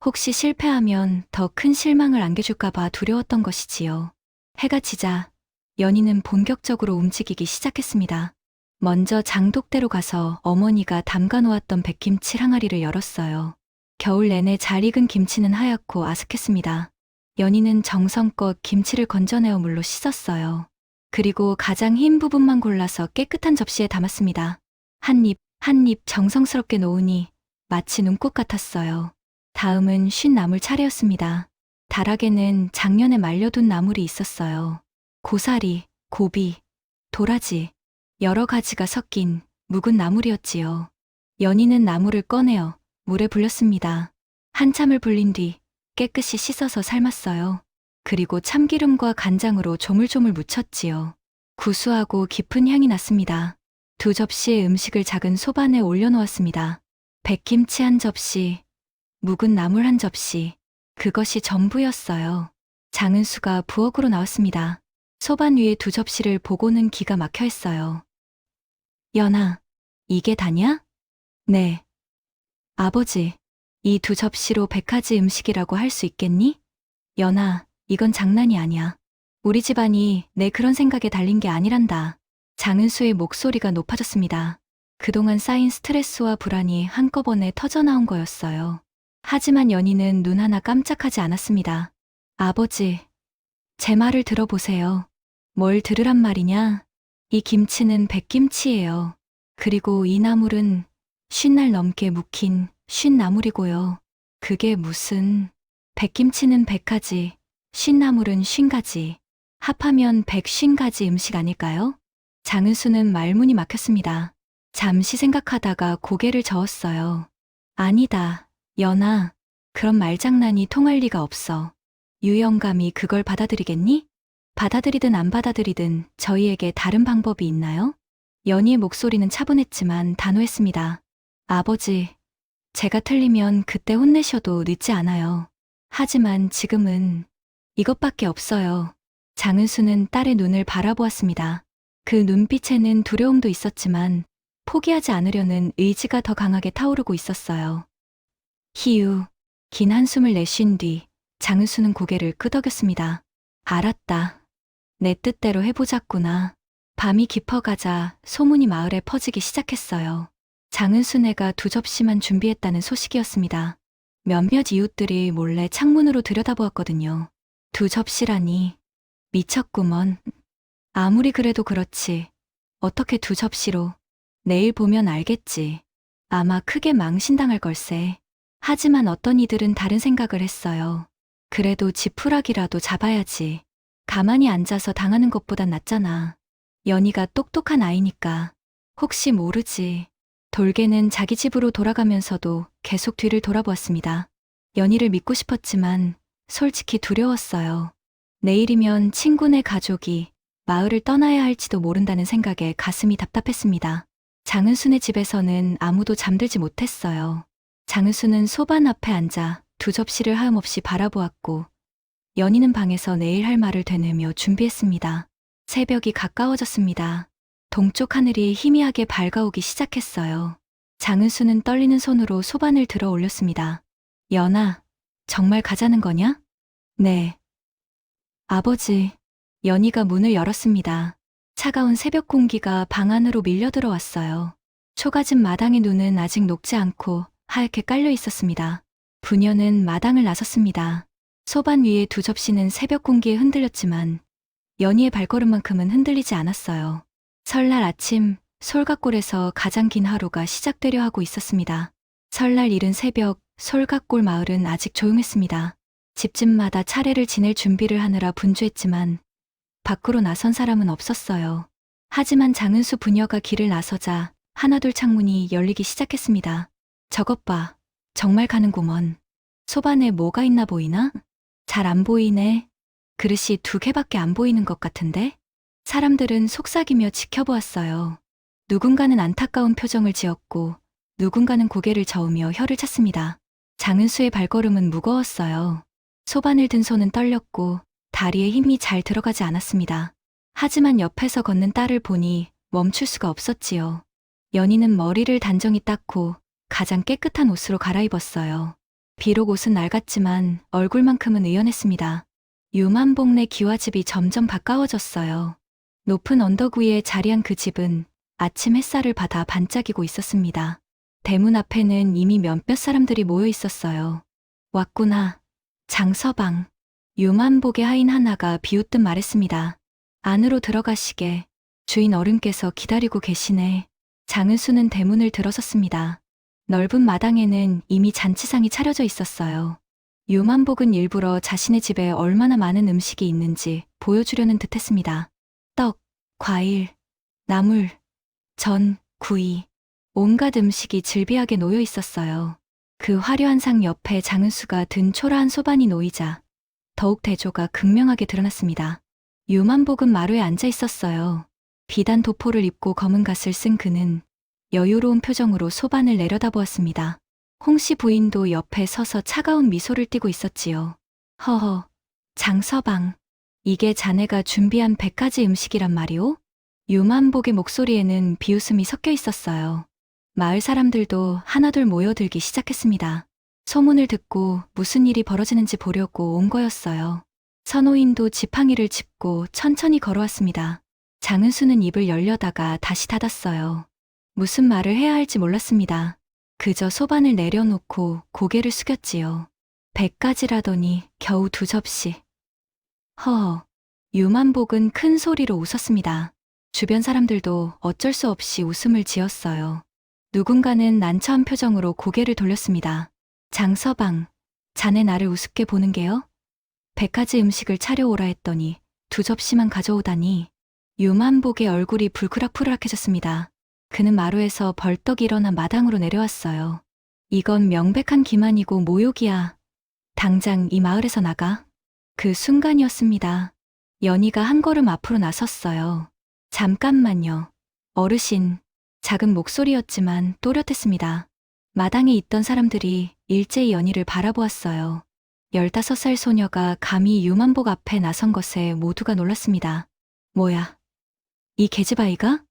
혹시 실패하면 더 큰 실망을 안겨줄까봐 두려웠던 것이지요. 해가 지자 연희는 본격적으로 움직이기 시작했습니다. 먼저 장독대로 가서 어머니가 담가놓았던 백김치 항아리를 열었어요. 겨울 내내 잘 익은 김치는 하얗고 아삭했습니다. 연희는 정성껏 김치를 건져내어 물로 씻었어요. 그리고 가장 흰 부분만 골라서 깨끗한 접시에 담았습니다. 한 입, 한 입 정성스럽게 놓으니 마치 눈꽃 같았어요. 다음은 쉰나물 차례였습니다. 다락에는 작년에 말려둔 나물이 있었어요. 고사리, 고비, 도라지, 여러 가지가 섞인 묵은 나물이었지요. 연희는 나물을 꺼내어 물에 불렸습니다. 한참을 불린 뒤 깨끗이 씻어서 삶았어요. 그리고 참기름과 간장으로 조물조물 무쳤지요. 구수하고 깊은 향이 났습니다. 2접시의 음식을 작은 소반에 올려놓았습니다. 백김치 1접시, 묵은 나물 1접시, 그것이 전부였어요. 장은수가 부엌으로 나왔습니다. 소반 위에 2접시를 보고는 기가 막혀 했어요. 연아, 이게 다냐? 네. 아버지, 이 2접시로 100가지 음식이라고 할 수 있겠니? 연아, 이건 장난이 아니야. 우리 집안이 내 그런 생각에 달린 게 아니란다. 장은수의 목소리가 높아졌습니다. 그동안 쌓인 스트레스와 불안이 한꺼번에 터져나온 거였어요. 하지만 연희는 눈 하나 깜짝하지 않았습니다. 아버지, 제 말을 들어보세요. 뭘 들으란 말이냐? 이 김치는 백김치예요. 그리고 이 나물은 50날 넘게 묵힌 50나물이고요. 그게 무슨... 백김치는 100가지, 50나물은 50가지. 합하면 150가지 음식 아닐까요? 장은수는 말문이 막혔습니다. 잠시 생각하다가 고개를 저었어요. 아니다, 연아. 그런 말장난이 통할 리가 없어. 유영감이 그걸 받아들이겠니? 받아들이든 안 받아들이든 저희에게 다른 방법이 있나요? 연희의 목소리는 차분했지만 단호했습니다. 아버지, 제가 틀리면 그때 혼내셔도 늦지 않아요. 하지만 지금은 이것밖에 없어요. 장은수는 딸의 눈을 바라보았습니다. 그 눈빛에는 두려움도 있었지만 포기하지 않으려는 의지가 더 강하게 타오르고 있었어요. 희유, 긴 한숨을 내쉰 뒤 장은수는 고개를 끄덕였습니다. 알았다. 내 뜻대로 해보자꾸나. 밤이 깊어가자 소문이 마을에 퍼지기 시작했어요. 장은수네가 2접시만 준비했다는 소식이었습니다. 몇몇 이웃들이 몰래 창문으로 들여다보았거든요. 2접시라니. 미쳤구먼. 아무리 그래도 그렇지. 어떻게 2접시로. 내일 보면 알겠지. 아마 크게 망신당할 걸세. 하지만 어떤 이들은 다른 생각을 했어요. 그래도 지푸라기라도 잡아야지. 가만히 앉아서 당하는 것보단 낫잖아. 연희가 똑똑한 아이니까. 혹시 모르지. 돌개는 자기 집으로 돌아가면서도 계속 뒤를 돌아보았습니다. 연희를 믿고 싶었지만 솔직히 두려웠어요. 내일이면 친구네 가족이 마을을 떠나야 할지도 모른다는 생각에 가슴이 답답했습니다. 장은수네 집에서는 아무도 잠들지 못했어요. 장은수는 소반 앞에 앉아 2접시를 하염없이 바라보았고 연희는 방에서 내일 할 말을 되뇌며 준비했습니다. 새벽이 가까워졌습니다. 동쪽 하늘이 희미하게 밝아오기 시작했어요. 장은수는 떨리는 손으로 소반을 들어 올렸습니다. 연아, 정말 가자는 거냐? 네. 아버지, 연희가 문을 열었습니다. 차가운 새벽 공기가 방 안으로 밀려 들어왔어요. 초가집 마당의 눈은 아직 녹지 않고 하얗게 깔려 있었습니다. 부녀는 마당을 나섰습니다. 소반 위에 2접시는 새벽 공기에 흔들렸지만 연희의 발걸음만큼은 흔들리지 않았어요. 설날 아침 솔갓골에서 가장 긴 하루가 시작되려 하고 있었습니다. 설날 이른 새벽 솔갓골 마을은 아직 조용했습니다. 집집마다 차례를 지낼 준비를 하느라 분주했지만 밖으로 나선 사람은 없었어요. 하지만 장은수 부녀가 길을 나서자 하나둘 창문이 열리기 시작했습니다. 저것 봐. 정말 가는구먼. 소반에 뭐가 있나 보이나? 잘 안 보이네. 그릇이 2개밖에 안 보이는 것 같은데? 사람들은 속삭이며 지켜보았어요. 누군가는 안타까운 표정을 지었고 누군가는 고개를 저으며 혀를 찼습니다. 장은수의 발걸음은 무거웠어요. 소반을 든 손은 떨렸고 다리에 힘이 잘 들어가지 않았습니다. 하지만 옆에서 걷는 딸을 보니 멈출 수가 없었지요. 연희는 머리를 단정히 닦고 가장 깨끗한 옷으로 갈아입었어요. 비록 옷은 낡았지만 얼굴만큼은 의연했습니다. 유만봉네 기와집이 점점 가까워졌어요. 높은 언덕 위에 자리한 그 집은 아침 햇살을 받아 반짝이고 있었습니다. 대문 앞에는 이미 몇몇 사람들이 모여 있었어요. 왔구나. 장서방. 유만복의 하인 하나가 비웃듯 말했습니다. 안으로 들어가시게. 주인 어른께서 기다리고 계시네. 장은수는 대문을 들어섰습니다. 넓은 마당에는 이미 잔치상이 차려져 있었어요. 유만복은 일부러 자신의 집에 얼마나 많은 음식이 있는지 보여주려는 듯했습니다. 떡, 과일, 나물, 전, 구이, 온갖 음식이 즐비하게 놓여 있었어요. 그 화려한 상 옆에 장은수가 든 초라한 소반이 놓이자 더욱 대조가 극명하게 드러났습니다. 유만복은 마루에 앉아 있었어요. 비단 도포를 입고 검은 갓을 쓴 그는 여유로운 표정으로 소반을 내려다보았습니다. 홍씨 부인도 옆에 서서 차가운 미소를 띠고 있었지요. 허허, 장서방. 이게 자네가 준비한 100가지 음식이란 말이오? 유만복의 목소리에는 비웃음이 섞여 있었어요. 마을 사람들도 하나둘 모여들기 시작했습니다. 소문을 듣고 무슨 일이 벌어지는지 보려고 온 거였어요. 선호인도 지팡이를 짚고 천천히 걸어왔습니다. 장은수는 입을 열려다가 다시 닫았어요. 무슨 말을 해야 할지 몰랐습니다. 그저 소반을 내려놓고 고개를 숙였지요. 100가지라더니 겨우 2접시. 허허. 유만복은 큰 소리로 웃었습니다. 주변 사람들도 어쩔 수 없이 웃음을 지었어요. 누군가는 난처한 표정으로 고개를 돌렸습니다. 장서방, 자네 나를 우습게 보는 게요? 100가지 음식을 차려오라 했더니 2접시만 가져오다니. 유만복의 얼굴이 불그락불락해졌습니다. 그는 마루에서 벌떡 일어나 마당으로 내려왔어요. 이건 명백한 기만이고 모욕이야. 당장 이 마을에서 나가. 그 순간이었습니다. 연희가 한 걸음 앞으로 나섰어요. 잠깐만요. 어르신. 작은 목소리였지만 또렷했습니다. 마당에 있던 사람들이 일제히 연희를 바라보았어요. 15살 소녀가 감히 유만복 앞에 나선 것에 모두가 놀랐습니다. 뭐야? 이 계집아이가?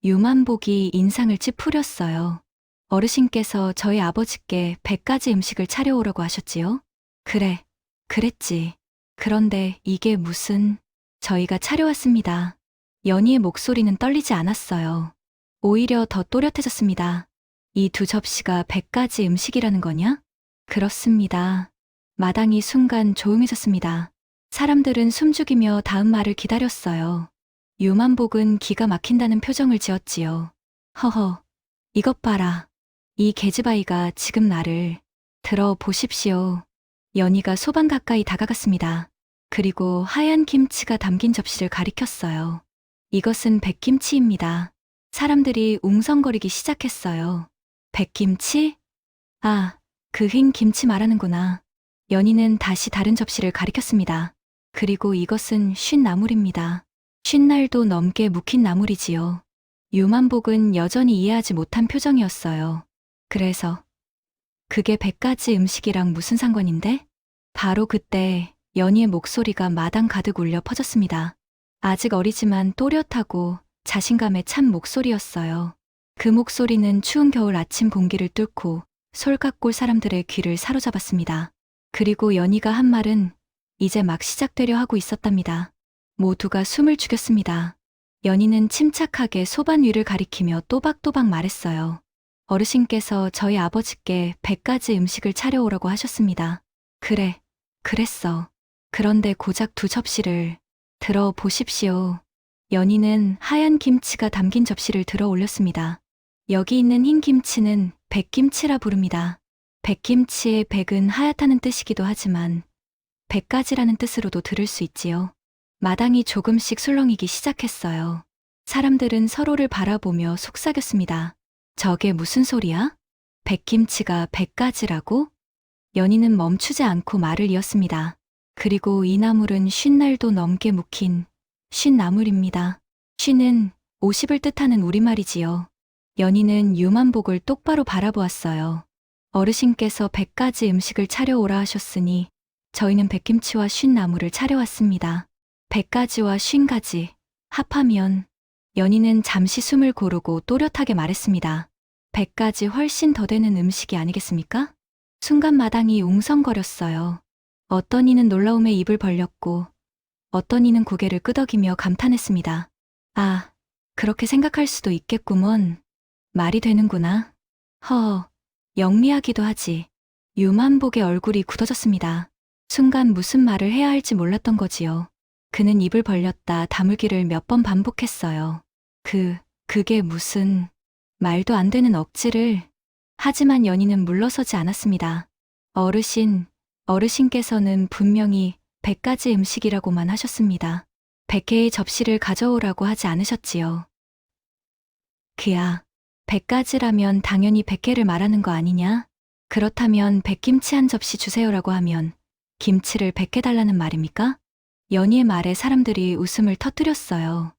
유만복이 인상을 찌푸렸어요. 어르신께서 저희 아버지께 100가지 음식을 차려오라고 하셨지요? 그래, 그랬지. 그런데 이게 무슨... 저희가 차려왔습니다. 연희의 목소리는 떨리지 않았어요. 오히려 더 또렷해졌습니다. 이 2접시가 100가지 음식이라는 거냐? 그렇습니다. 마당이 순간 조용해졌습니다. 사람들은 숨죽이며 다음 말을 기다렸어요. 유만복은 기가 막힌다는 표정을 지었지요. 허허, 이것 봐라. 이 계집아이가 지금 나를... 들어보십시오. 연희가 소반 가까이 다가갔습니다. 그리고 하얀 김치가 담긴 접시를 가리켰어요. 이것은 백김치입니다. 사람들이 웅성거리기 시작했어요. 백김치? 아, 그 흰 김치 말하는구나. 연희는 다시 다른 접시를 가리켰습니다. 그리고 이것은 쉰나물입니다. 50날도 넘게 묵힌 나물이지요. 유만복은 여전히 이해하지 못한 표정이었어요. 그래서 그게 100가지 음식이랑 무슨 상관인데? 바로 그때 연희의 목소리가 마당 가득 울려 퍼졌습니다. 아직 어리지만 또렷하고 자신감에 찬 목소리였어요. 그 목소리는 추운 겨울 아침 공기를 뚫고 솔갓골 사람들의 귀를 사로잡았습니다. 그리고 연희가 한 말은 이제 막 시작되려 하고 있었답니다. 모두가 숨을 죽였습니다. 연희는 침착하게 소반 위를 가리키며 또박또박 말했어요. 어르신께서 저희 아버지께 100가지 음식을 차려오라고 하셨습니다. 그래, 그랬어. 그런데 고작 2접시를... 들어보십시오. 연희는 하얀 김치가 담긴 접시를 들어 올렸습니다. 여기 있는 흰 김치는 백김치라 부릅니다. 백김치의 백은 하얗다는 뜻이기도 하지만 100가지라는 뜻으로도 들을 수 있지요. 마당이 조금씩 술렁이기 시작했어요. 사람들은 서로를 바라보며 속삭였습니다. 저게 무슨 소리야? 백김치가 100가지라고? 연희는 멈추지 않고 말을 이었습니다. 그리고 이 나물은 50날도 넘게 묵힌 쉰나물입니다. 쉰은 50을 뜻하는 우리말이지요. 연희는 유만복을 똑바로 바라보았어요. 어르신께서 100가지 음식을 차려오라 하셨으니 저희는 백김치와 쉰나물을 차려왔습니다. 100가지와 50가지 합하면... 연희는 잠시 숨을 고르고 또렷하게 말했습니다. 100가지 훨씬 더 되는 음식이 아니겠습니까? 순간 마당이 웅성거렸어요. 어떤 이는 놀라움에 입을 벌렸고 어떤 이는 고개를 끄덕이며 감탄했습니다. 아, 그렇게 생각할 수도 있겠구먼. 말이 되는구나. 허허, 영리하기도 하지. 유만복의 얼굴이 굳어졌습니다. 순간 무슨 말을 해야 할지 몰랐던 거지요. 그는 입을 벌렸다 다물기를 몇 번 반복했어요. 그게 무슨... 말도 안 되는 억지를... 하지만 연희는 물러서지 않았습니다. 어르신께서는 분명히 100가지 음식이라고만 하셨습니다. 100개의 접시를 가져오라고 하지 않으셨지요. 그야, 100가지라면 당연히 100개를 말하는 거 아니냐? 그렇다면 백김치 한 접시 주세요라고 하면 김치를 100개 달라는 말입니까? 연희의 말에 사람들이 웃음을 터뜨렸어요.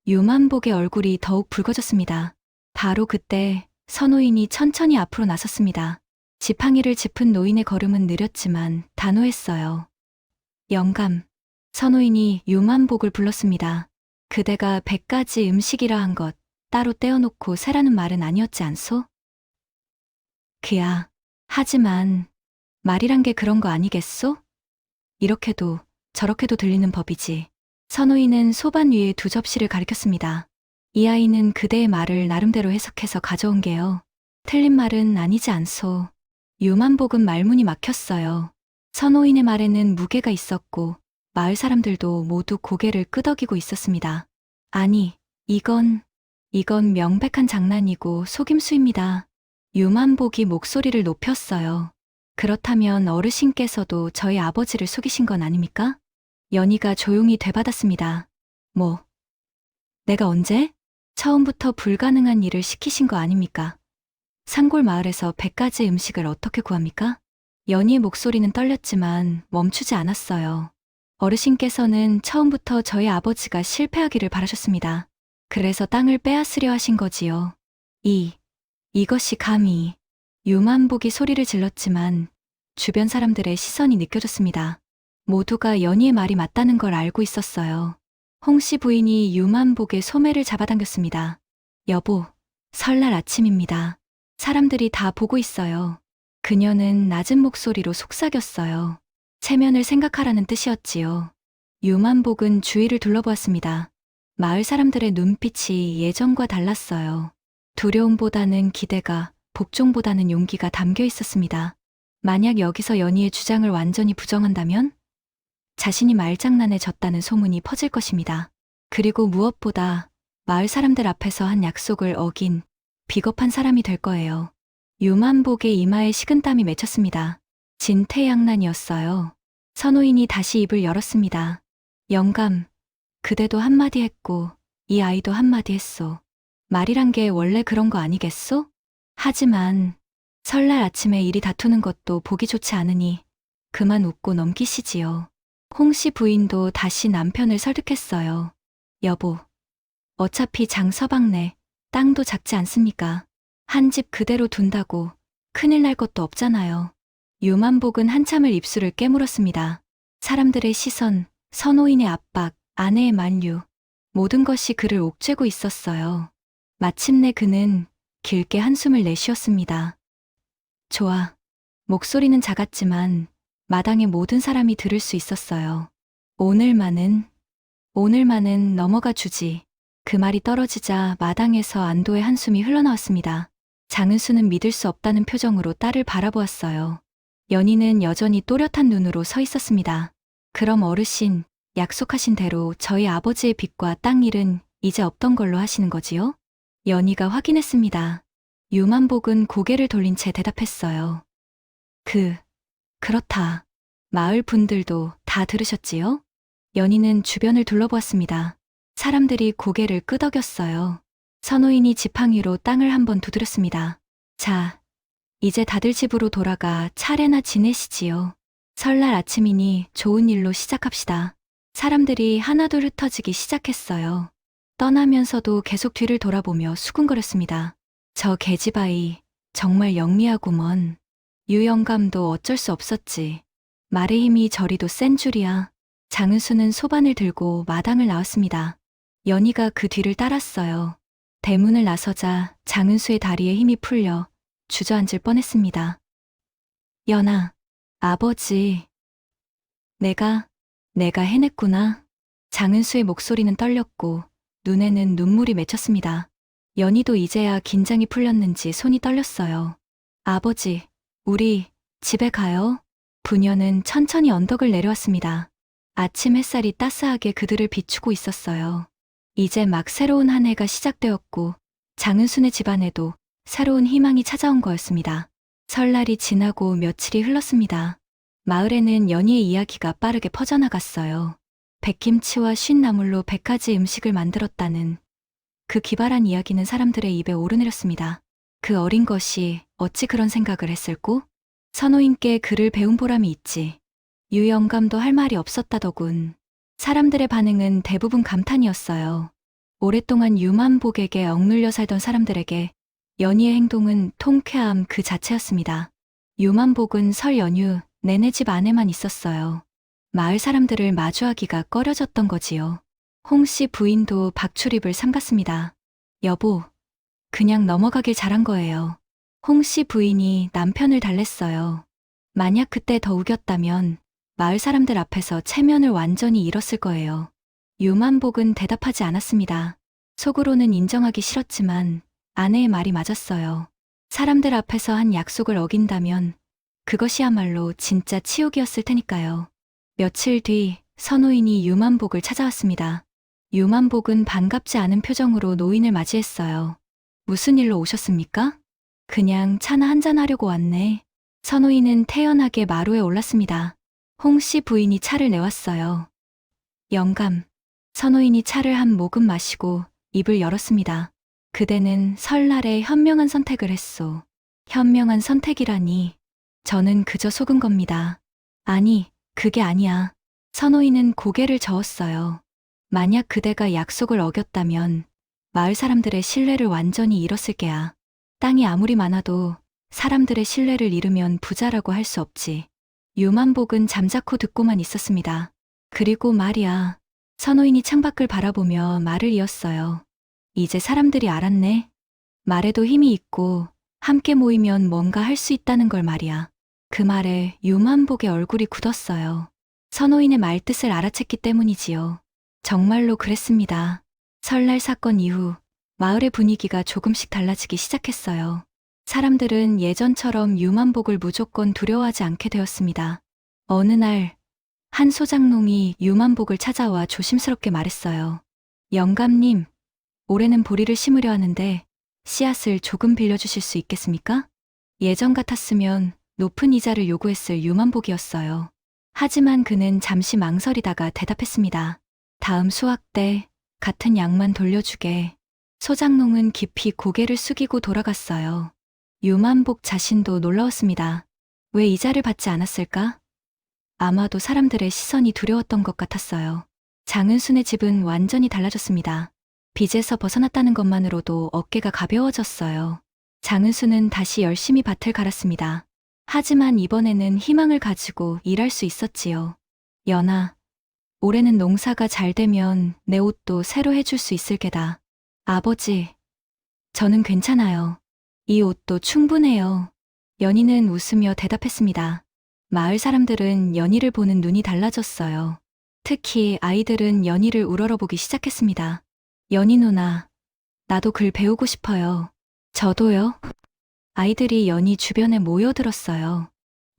유만복의 얼굴이 더욱 붉어졌습니다. 바로 그때 선호인이 천천히 앞으로 나섰습니다. 지팡이를 짚은 노인의 걸음은 느렸지만 단호했어요. 영감. 선호인이 유만복을 불렀습니다. 그대가 100가지 음식이라 한 것 따로 떼어놓고 세라는 말은 아니었지 않소? 그야. 하지만 말이란 게 그런 거 아니겠소? 이렇게도 저렇게도 들리는 법이지. 선호인은 소반 위에 2접시를 가리켰습니다. 이 아이는 그대의 말을 나름대로 해석해서 가져온 게요. 틀린 말은 아니지 않소. 유만복은 말문이 막혔어요. 선호인의 말에는 무게가 있었고 마을 사람들도 모두 고개를 끄덕이고 있었습니다. 아니, 이건 명백한 장난이고 속임수입니다. 유만복이 목소리를 높였어요. 그렇다면 어르신께서도 저희 아버지를 속이신 건 아닙니까? 연희가 조용히 되받았습니다. 뭐? 내가 언제? 처음부터 불가능한 일을 시키신 거 아닙니까? 산골 마을에서 100가지 음식을 어떻게 구합니까? 연희의 목소리는 떨렸지만 멈추지 않았어요. 어르신께서는 처음부터 저희 아버지가 실패하기를 바라셨습니다. 그래서 땅을 빼앗으려 하신 거지요. 이것이 감히. 유만복이 소리를 질렀지만 주변 사람들의 시선이 느껴졌습니다. 모두가 연희의 말이 맞다는 걸 알고 있었어요. 홍씨 부인이 유만복의 소매를 잡아당겼습니다. 여보, 설날 아침입니다. 사람들이 다 보고 있어요. 그녀는 낮은 목소리로 속삭였어요. 체면을 생각하라는 뜻이었지요. 유만복은 주위를 둘러보았습니다. 마을 사람들의 눈빛이 예전과 달랐어요. 두려움보다는 기대가, 복종보다는 용기가 담겨 있었습니다. 만약 여기서 연희의 주장을 완전히 부정한다면 자신이 말장난에 졌다는 소문이 퍼질 것입니다. 그리고 무엇보다 마을 사람들 앞에서 한 약속을 어긴 비겁한 사람이 될 거예요. 유만복의 이마에 식은땀이 맺혔습니다. 진퇴양난이었어요. 선호인이 다시 입을 열었습니다. 영감, 그대도 한마디 했고 이 아이도 한마디 했소. 말이란 게 원래 그런 거 아니겠소? 하지만 설날 아침에 이리 다투는 것도 보기 좋지 않으니 그만 웃고 넘기시지요. 홍씨 부인도 다시 남편을 설득했어요. 여보, 어차피 장서방네 땅도 작지 않습니까? 한 집 그대로 둔다고 큰일 날 것도 없잖아요. 유만복은 한참을 입술을 깨물었습니다. 사람들의 시선, 선호인의 압박, 아내의 만류, 모든 것이 그를 옥죄고 있었어요. 마침내 그는 길게 한숨을 내쉬었습니다. 좋아. 목소리는 작았지만 마당의 모든 사람이 들을 수 있었어요. 오늘만은 넘어가 주지. 그 말이 떨어지자 마당에서 안도의 한숨이 흘러나왔습니다. 장은수는 믿을 수 없다는 표정으로 딸을 바라보았어요. 연희는 여전히 또렷한 눈으로 서 있었습니다. 그럼 어르신, 약속하신 대로 저희 아버지의 빚과 땅 일은 이제 없던 걸로 하시는 거지요? 연희가 확인했습니다. 유만복은 고개를 돌린 채 대답했어요. 그렇다. 마을 분들도 다 들으셨지요? 연희는 주변을 둘러보았습니다. 사람들이 고개를 끄덕였어요. 선호인이 지팡이로 땅을 한번 두드렸습니다. 자, 이제 다들 집으로 돌아가 차례나 지내시지요. 설날 아침이니 좋은 일로 시작합시다. 사람들이 하나둘 흩어지기 시작했어요. 떠나면서도 계속 뒤를 돌아보며 수군거렸습니다. 저 계집아이 정말 영리하구먼. 유영감도 어쩔 수 없었지. 말의 힘이 저리도 센 줄이야. 장은수는 소반을 들고 마당을 나왔습니다. 연희가 그 뒤를 따랐어요. 대문을 나서자 장은수의 다리에 힘이 풀려 주저앉을 뻔했습니다. 연아, 아버지. 내가 해냈구나. 장은수의 목소리는 떨렸고 눈에는 눈물이 맺혔습니다. 연희도 이제야 긴장이 풀렸는지 손이 떨렸어요. 아버지, 우리 집에 가요. 부녀는 천천히 언덕을 내려왔습니다. 아침 햇살이 따스하게 그들을 비추고 있었어요. 이제 막 새로운 한 해가 시작되었고 장은순의 집안에도 새로운 희망이 찾아온 거였습니다. 설날이 지나고 며칠이 흘렀습니다. 마을에는 연희의 이야기가 빠르게 퍼져나갔어요. 백김치와 쉰나물로 100가지 음식을 만들었다는 그 기발한 이야기는 사람들의 입에 오르내렸습니다. 그 어린 것이 어찌 그런 생각을 했을꼬? 선호인께 글을 배운 보람이 있지. 유 영감도 할 말이 없었다더군. 사람들의 반응은 대부분 감탄이었어요. 오랫동안 유만복에게 억눌려 살던 사람들에게 연희의 행동은 통쾌함 그 자체였습니다. 유만복은 설 연휴 내내 집 안에만 있었어요. 마을 사람들을 마주하기가 꺼려졌던 거지요. 홍 씨 부인도 박출입을 삼갔습니다. 여보, 그냥 넘어가길 잘한 거예요. 홍 씨 부인이 남편을 달랬어요. 만약 그때 더 우겼다면 마을 사람들 앞에서 체면을 완전히 잃었을 거예요. 유만복은 대답하지 않았습니다. 속으로는 인정하기 싫었지만 아내의 말이 맞았어요. 사람들 앞에서 한 약속을 어긴다면 그것이야말로 진짜 치욕이었을 테니까요. 며칠 뒤 선호인이 유만복을 찾아왔습니다. 유만복은 반갑지 않은 표정으로 노인을 맞이했어요. 무슨 일로 오셨습니까? 그냥 차나 한잔하려고 왔네. 선호인은 태연하게 마루에 올랐습니다. 홍 씨 부인이 차를 내왔어요. 영감. 선호인이 차를 한 모금 마시고 입을 열었습니다. 그대는 설날에 현명한 선택을 했소. 현명한 선택이라니. 저는 그저 속은 겁니다. 아니, 그게 아니야. 선호인은 고개를 저었어요. 만약 그대가 약속을 어겼다면 마을 사람들의 신뢰를 완전히 잃었을 게야. 땅이 아무리 많아도 사람들의 신뢰를 잃으면 부자라고 할 수 없지. 유만복은 잠자코 듣고만 있었습니다. 그리고 말이야. 선호인이 창밖을 바라보며 말을 이었어요. 이제 사람들이 알았네. 말에도 힘이 있고 함께 모이면 뭔가 할 수 있다는 걸 말이야. 그 말에 유만복의 얼굴이 굳었어요. 선호인의 말뜻을 알아챘기 때문이지요. 정말로 그랬습니다. 설날 사건 이후 마을의 분위기가 조금씩 달라지기 시작했어요. 사람들은 예전처럼 유만복을 무조건 두려워하지 않게 되었습니다. 어느 날, 한 소장농이 유만복을 찾아와 조심스럽게 말했어요. 영감님, 올해는 보리를 심으려 하는데 씨앗을 조금 빌려주실 수 있겠습니까? 예전 같았으면 높은 이자를 요구했을 유만복이었어요. 하지만 그는 잠시 망설이다가 대답했습니다. 다음 수확 때 같은 양만 돌려주게. 소장농은 깊이 고개를 숙이고 돌아갔어요. 유만복 자신도 놀라웠습니다. 왜 이자를 받지 않았을까? 아마도 사람들의 시선이 두려웠던 것 같았어요. 장은순의 집은 완전히 달라졌습니다. 빚에서 벗어났다는 것만으로도 어깨가 가벼워졌어요. 장은수는 다시 열심히 밭을 갈았습니다. 하지만 이번에는 희망을 가지고 일할 수 있었지요. 연아, 올해는 농사가 잘 되면 내 옷도 새로 해줄 수 있을 게다. 아버지, 저는 괜찮아요. 이 옷도 충분해요. 연희는 웃으며 대답했습니다. 마을 사람들은 연희를 보는 눈이 달라졌어요. 특히 아이들은 연희를 우러러보기 시작했습니다. 연희 누나, 나도 글 배우고 싶어요. 저도요. 아이들이 연희 주변에 모여들었어요.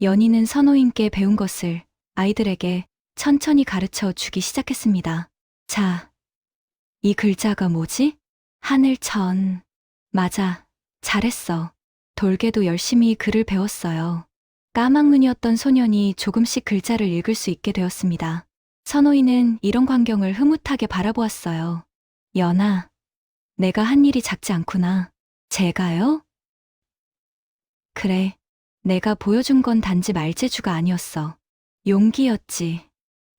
연희는 선호인께 배운 것을 아이들에게 천천히 가르쳐 주기 시작했습니다. 자, 이 글자가 뭐지? 하늘천. 맞아, 잘했어. 돌개도 열심히 글을 배웠어요. 까막눈이었던 소년이 조금씩 글자를 읽을 수 있게 되었습니다. 선호인은 이런 광경을 흐뭇하게 바라보았어요. 연아, 내가 한 일이 작지 않구나. 제가요? 그래, 내가 보여준 건 단지 말재주가 아니었어. 용기였지.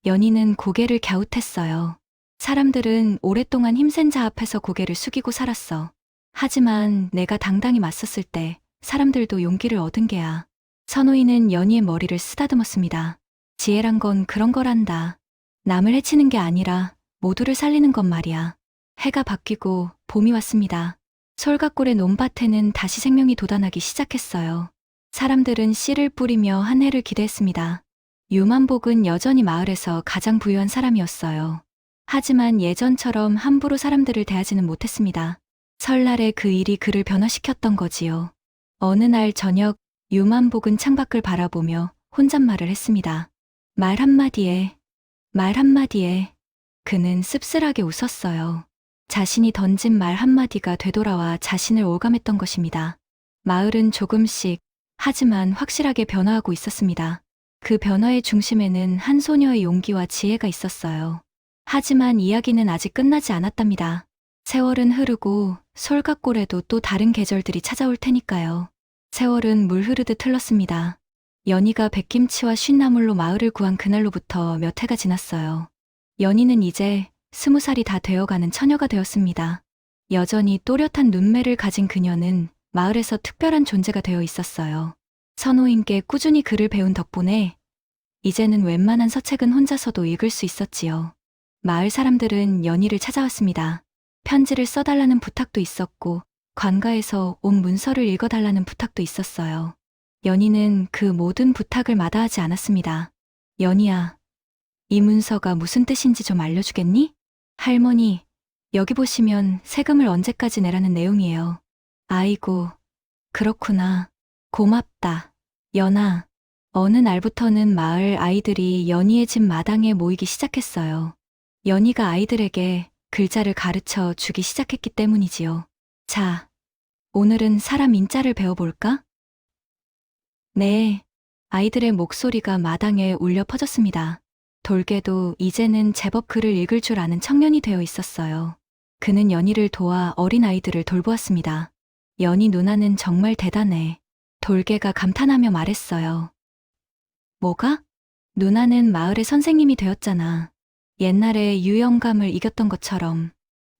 연희는 고개를 갸웃했어요. 사람들은 오랫동안 힘센 자 앞에서 고개를 숙이고 살았어. 하지만 내가 당당히 맞섰을 때 사람들도 용기를 얻은 게야. 선호인은 연희의 머리를 쓰다듬었습니다. 지혜란 건 그런 거란다. 남을 해치는 게 아니라 모두를 살리는 것 말이야. 해가 바뀌고 봄이 왔습니다. 솔갓골의 논밭에는 다시 생명이 돋아나기 시작했어요. 사람들은 씨를 뿌리며 한 해를 기대했습니다. 유만복은 여전히 마을에서 가장 부유한 사람이었어요. 하지만 예전처럼 함부로 사람들을 대하지는 못했습니다. 설날에 그 일이 그를 변화시켰던 거지요. 어느 날 저녁 유만복은 창밖을 바라보며 혼잣말을 했습니다. 말 한마디에 그는 씁쓸하게 웃었어요. 자신이 던진 말 한마디가 되돌아와 자신을 올감했던 것입니다. 마을은 조금씩 하지만 확실하게 변화하고 있었습니다. 그 변화의 중심에는 한 소녀의 용기와 지혜가 있었어요. 하지만 이야기는 아직 끝나지 않았답니다. 세월은 흐르고 솔갓골에도 또 다른 계절들이 찾아올 테니까요. 세월은 물 흐르듯 흘렀습니다. 연희가 백김치와 쉰나물로 마을을 구한 그날로부터 몇 해가 지났어요. 연희는 이제 20살이 다 되어가는 처녀가 되었습니다. 여전히 또렷한 눈매를 가진 그녀는 마을에서 특별한 존재가 되어 있었어요. 선호인께 꾸준히 글을 배운 덕분에 이제는 웬만한 서책은 혼자서도 읽을 수 있었지요. 마을 사람들은 연희를 찾아왔습니다. 편지를 써달라는 부탁도 있었고 관가에서 온 문서를 읽어달라는 부탁도 있었어요. 연희는 그 모든 부탁을 마다하지 않았습니다. 연희야, 이 문서가 무슨 뜻인지 좀 알려주겠니? 할머니, 여기 보시면 세금을 언제까지 내라는 내용이에요. 아이고, 그렇구나. 고맙다. 연아. 어느 날부터는 마을 아이들이 연희의 집 마당에 모이기 시작했어요. 연희가 아이들에게 글자를 가르쳐 주기 시작했기 때문이지요. 자, 오늘은 사람 인자를 배워볼까? 네. 아이들의 목소리가 마당에 울려 퍼졌습니다. 돌개도 이제는 제법 글을 읽을 줄 아는 청년이 되어 있었어요. 그는 연희를 도와 어린 아이들을 돌보았습니다. 연희 누나는 정말 대단해. 돌개가 감탄하며 말했어요. 뭐가? 누나는 마을의 선생님이 되었잖아. 옛날에 유영감을 이겼던 것처럼.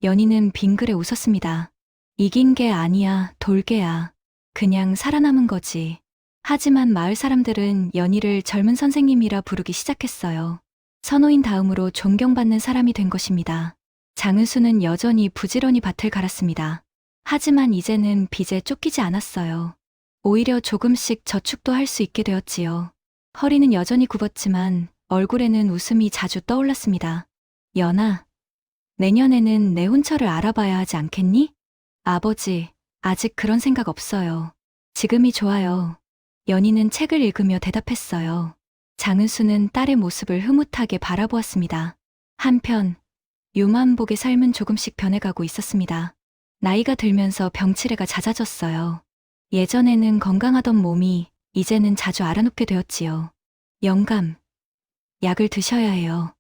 연희는 빙그레 웃었습니다. 이긴 게 아니야, 돌개야. 그냥 살아남은 거지. 하지만 마을 사람들은 연희를 젊은 선생님이라 부르기 시작했어요. 선호인 다음으로 존경받는 사람이 된 것입니다. 장은수는 여전히 부지런히 밭을 갈았습니다. 하지만 이제는 빚에 쫓기지 않았어요. 오히려 조금씩 저축도 할 수 있게 되었지요. 허리는 여전히 굽었지만 얼굴에는 웃음이 자주 떠올랐습니다. 연아, 내년에는 내 혼처를 알아봐야 하지 않겠니? 아버지, 아직 그런 생각 없어요. 지금이 좋아요. 연희는 책을 읽으며 대답했어요. 장은수는 딸의 모습을 흐뭇하게 바라보았습니다. 한편 유만복의 삶은 조금씩 변해가고 있었습니다. 나이가 들면서 병치레가 잦아졌어요. 예전에는 건강하던 몸이 이제는 자주 앓아눕게 되었지요. 영감, 약을 드셔야 해요.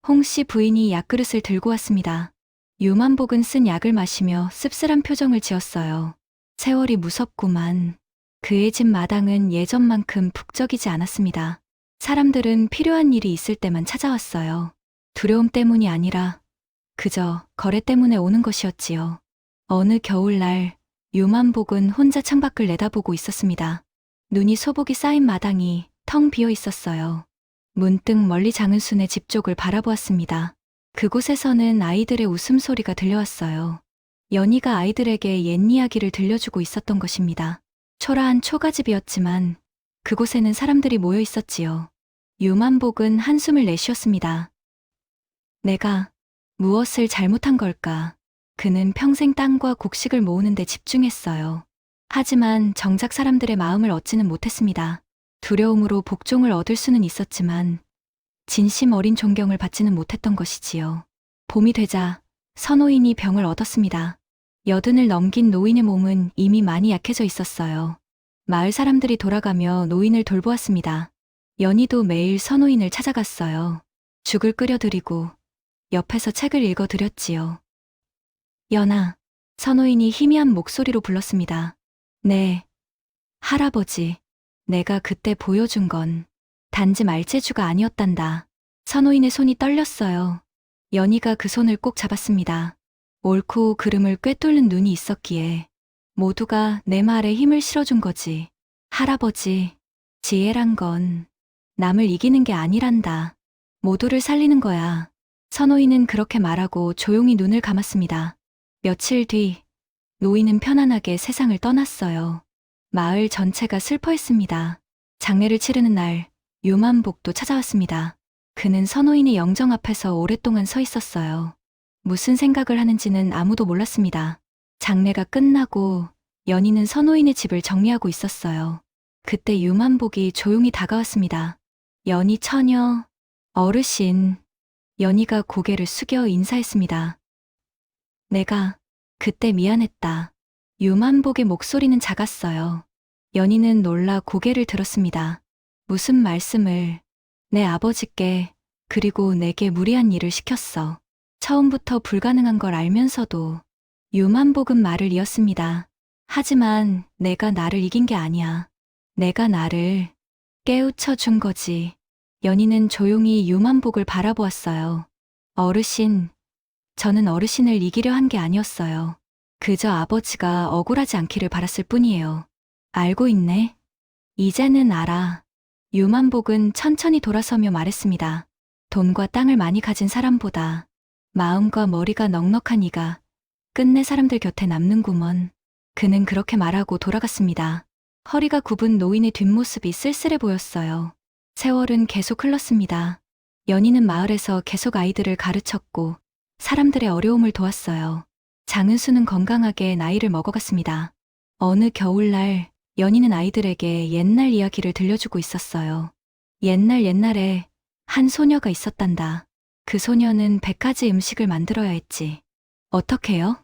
홍씨 부인이 약그릇을 들고 왔습니다. 유만복은 쓴 약을 마시며 씁쓸한 표정을 지었어요. 세월이 무섭구만. 그의 집 마당은 예전만큼 북적이지 않았습니다. 사람들은 필요한 일이 있을 때만 찾아왔어요. 두려움 때문이 아니라 그저 거래 때문에 오는 것이었지요. 어느 겨울날 유만복은 혼자 창밖을 내다보고 있었습니다. 눈이 소복이 쌓인 마당이 텅 비어 있었어요. 문득 멀리 장은순의 집 쪽을 바라보았습니다. 그곳에서는 아이들의 웃음소리가 들려왔어요. 연희가 아이들에게 옛 이야기를 들려주고 있었던 것입니다. 초라한 초가집이었지만 그곳에는 사람들이 모여 있었지요. 유만복은 한숨을 내쉬었습니다. 내가 무엇을 잘못한 걸까? 그는 평생 땅과 곡식을 모으는 데 집중했어요. 하지만 정작 사람들의 마음을 얻지는 못했습니다. 두려움으로 복종을 얻을 수는 있었지만 진심 어린 존경을 받지는 못했던 것이지요. 봄이 되자 선호인이 병을 얻었습니다. 80을 넘긴 노인의 몸은 이미 많이 약해져 있었어요. 마을 사람들이 돌아가며 노인을 돌보았습니다. 연희도 매일 선호인을 찾아갔어요. 죽을 끓여드리고 옆에서 책을 읽어드렸지요. 연아, 선호인이 희미한 목소리로 불렀습니다. 네, 할아버지, 내가 그때 보여준 건 단지 말재주가 아니었단다. 선호인의 손이 떨렸어요. 연희가 그 손을 꼭 잡았습니다. 옳고 그름을 꿰뚫는 눈이 있었기에 모두가 내 말에 힘을 실어준 거지. 할아버지, 지혜란 건 남을 이기는 게 아니란다. 모두를 살리는 거야. 선호인은 그렇게 말하고 조용히 눈을 감았습니다. 며칠 뒤 노인은 편안하게 세상을 떠났어요. 마을 전체가 슬퍼했습니다. 장례를 치르는 날 유만복도 찾아왔습니다. 그는 선호인의 영정 앞에서 오랫동안 서 있었어요. 무슨 생각을 하는지는 아무도 몰랐습니다. 장례가 끝나고 연희는 선호인의 집을 정리하고 있었어요. 그때 유만복이 조용히 다가왔습니다. 연희 처녀, 어르신. 연희가 고개를 숙여 인사했습니다. 내가 그때 미안했다. 유만복의 목소리는 작았어요. 연희는 놀라 고개를 들었습니다. 무슨 말씀을? 내 아버지께 그리고 내게 무리한 일을 시켰어. 처음부터 불가능한 걸 알면서도. 유만복은 말을 이었습니다. 하지만 내가 나를 이긴 게 아니야. 내가 나를 깨우쳐 준 거지. 연희는 조용히 유만복을 바라보았어요. 어르신, 저는 어르신을 이기려 한 게 아니었어요. 그저 아버지가 억울하지 않기를 바랐을 뿐이에요. 알고 있네. 이제는 알아. 유만복은 천천히 돌아서며 말했습니다. 돈과 땅을 많이 가진 사람보다 마음과 머리가 넉넉한 이가 끝내 사람들 곁에 남는구먼. 그는 그렇게 말하고 돌아갔습니다. 허리가 굽은 노인의 뒷모습이 쓸쓸해 보였어요. 세월은 계속 흘렀습니다. 연희는 마을에서 계속 아이들을 가르쳤고 사람들의 어려움을 도왔어요. 장은수는 건강하게 나이를 먹어갔습니다. 어느 겨울날 연희는 아이들에게 옛날 이야기를 들려주고 있었어요. 옛날에 한 소녀가 있었단다. 그 소녀는 100가지 음식을 만들어야 했지. 어떻게요?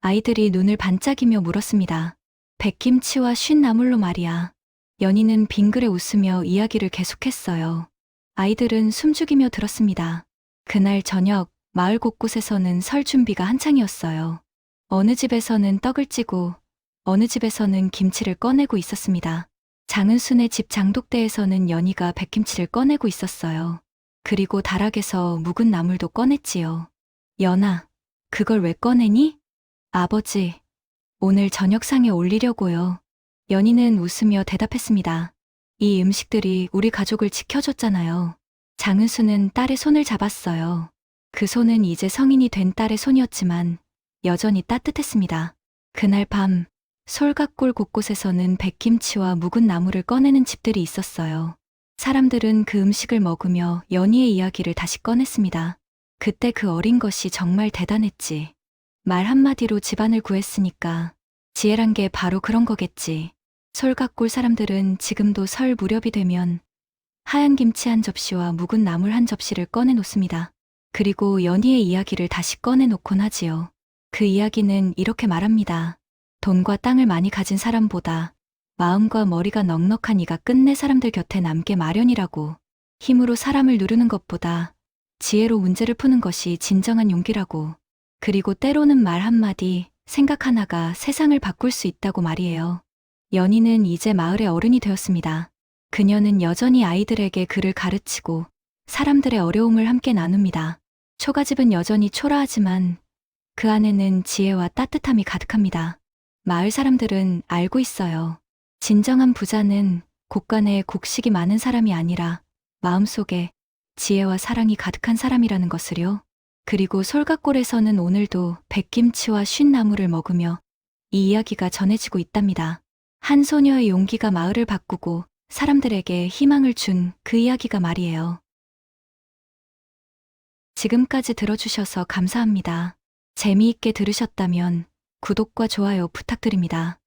아이들이 눈을 반짝이며 물었습니다. 백김치와 쉰나물로 말이야. 연희는 빙그레 웃으며 이야기를 계속했어요. 아이들은 숨죽이며 들었습니다. 그날 저녁 마을 곳곳에서는 설 준비가 한창이었어요. 어느 집에서는 떡을 찌고 어느 집에서는 김치를 꺼내고 있었습니다. 장은순의 집 장독대에서는 연희가 백김치를 꺼내고 있었어요. 그리고 다락에서 묵은 나물도 꺼냈지요. 연아, 그걸 왜 꺼내니? 아버지, 오늘 저녁상에 올리려고요. 연희는 웃으며 대답했습니다. 이 음식들이 우리 가족을 지켜줬잖아요. 장은수는 딸의 손을 잡았어요. 그 손은 이제 성인이 된 딸의 손이었지만 여전히 따뜻했습니다. 그날 밤 솔갓골 곳곳에서는 백김치와 묵은 나물을 꺼내는 집들이 있었어요. 사람들은 그 음식을 먹으며 연희의 이야기를 다시 꺼냈습니다. 그때 그 어린 것이 정말 대단했지. 말 한마디로 집안을 구했으니까 지혜란 게 바로 그런 거겠지. 솔갓골 사람들은 지금도 설 무렵이 되면 하얀 김치 한 접시와 묵은 나물 한 접시를 꺼내놓습니다. 그리고 연희의 이야기를 다시 꺼내놓곤 하지요. 그 이야기는 이렇게 말합니다. 돈과 땅을 많이 가진 사람보다 마음과 머리가 넉넉한 이가 끝내 사람들 곁에 남게 마련이라고. 힘으로 사람을 누르는 것보다 지혜로 문제를 푸는 것이 진정한 용기라고. 그리고 때로는 말 한마디, 생각 하나가 세상을 바꿀 수 있다고 말이에요. 연희는 이제 마을의 어른이 되었습니다. 그녀는 여전히 아이들에게 글을 가르치고 사람들의 어려움을 함께 나눕니다. 초가집은 여전히 초라하지만 그 안에는 지혜와 따뜻함이 가득합니다. 마을 사람들은 알고 있어요. 진정한 부자는 곳간에 곡식이 많은 사람이 아니라 마음속에 지혜와 사랑이 가득한 사람이라는 것을요. 그리고 솔갓골에서는 오늘도 백김치와 쉰나물을 먹으며 이 이야기가 전해지고 있답니다. 한 소녀의 용기가 마을을 바꾸고 사람들에게 희망을 준 그 이야기가 말이에요. 지금까지 들어주셔서 감사합니다. 재미있게 들으셨다면 구독과 좋아요 부탁드립니다.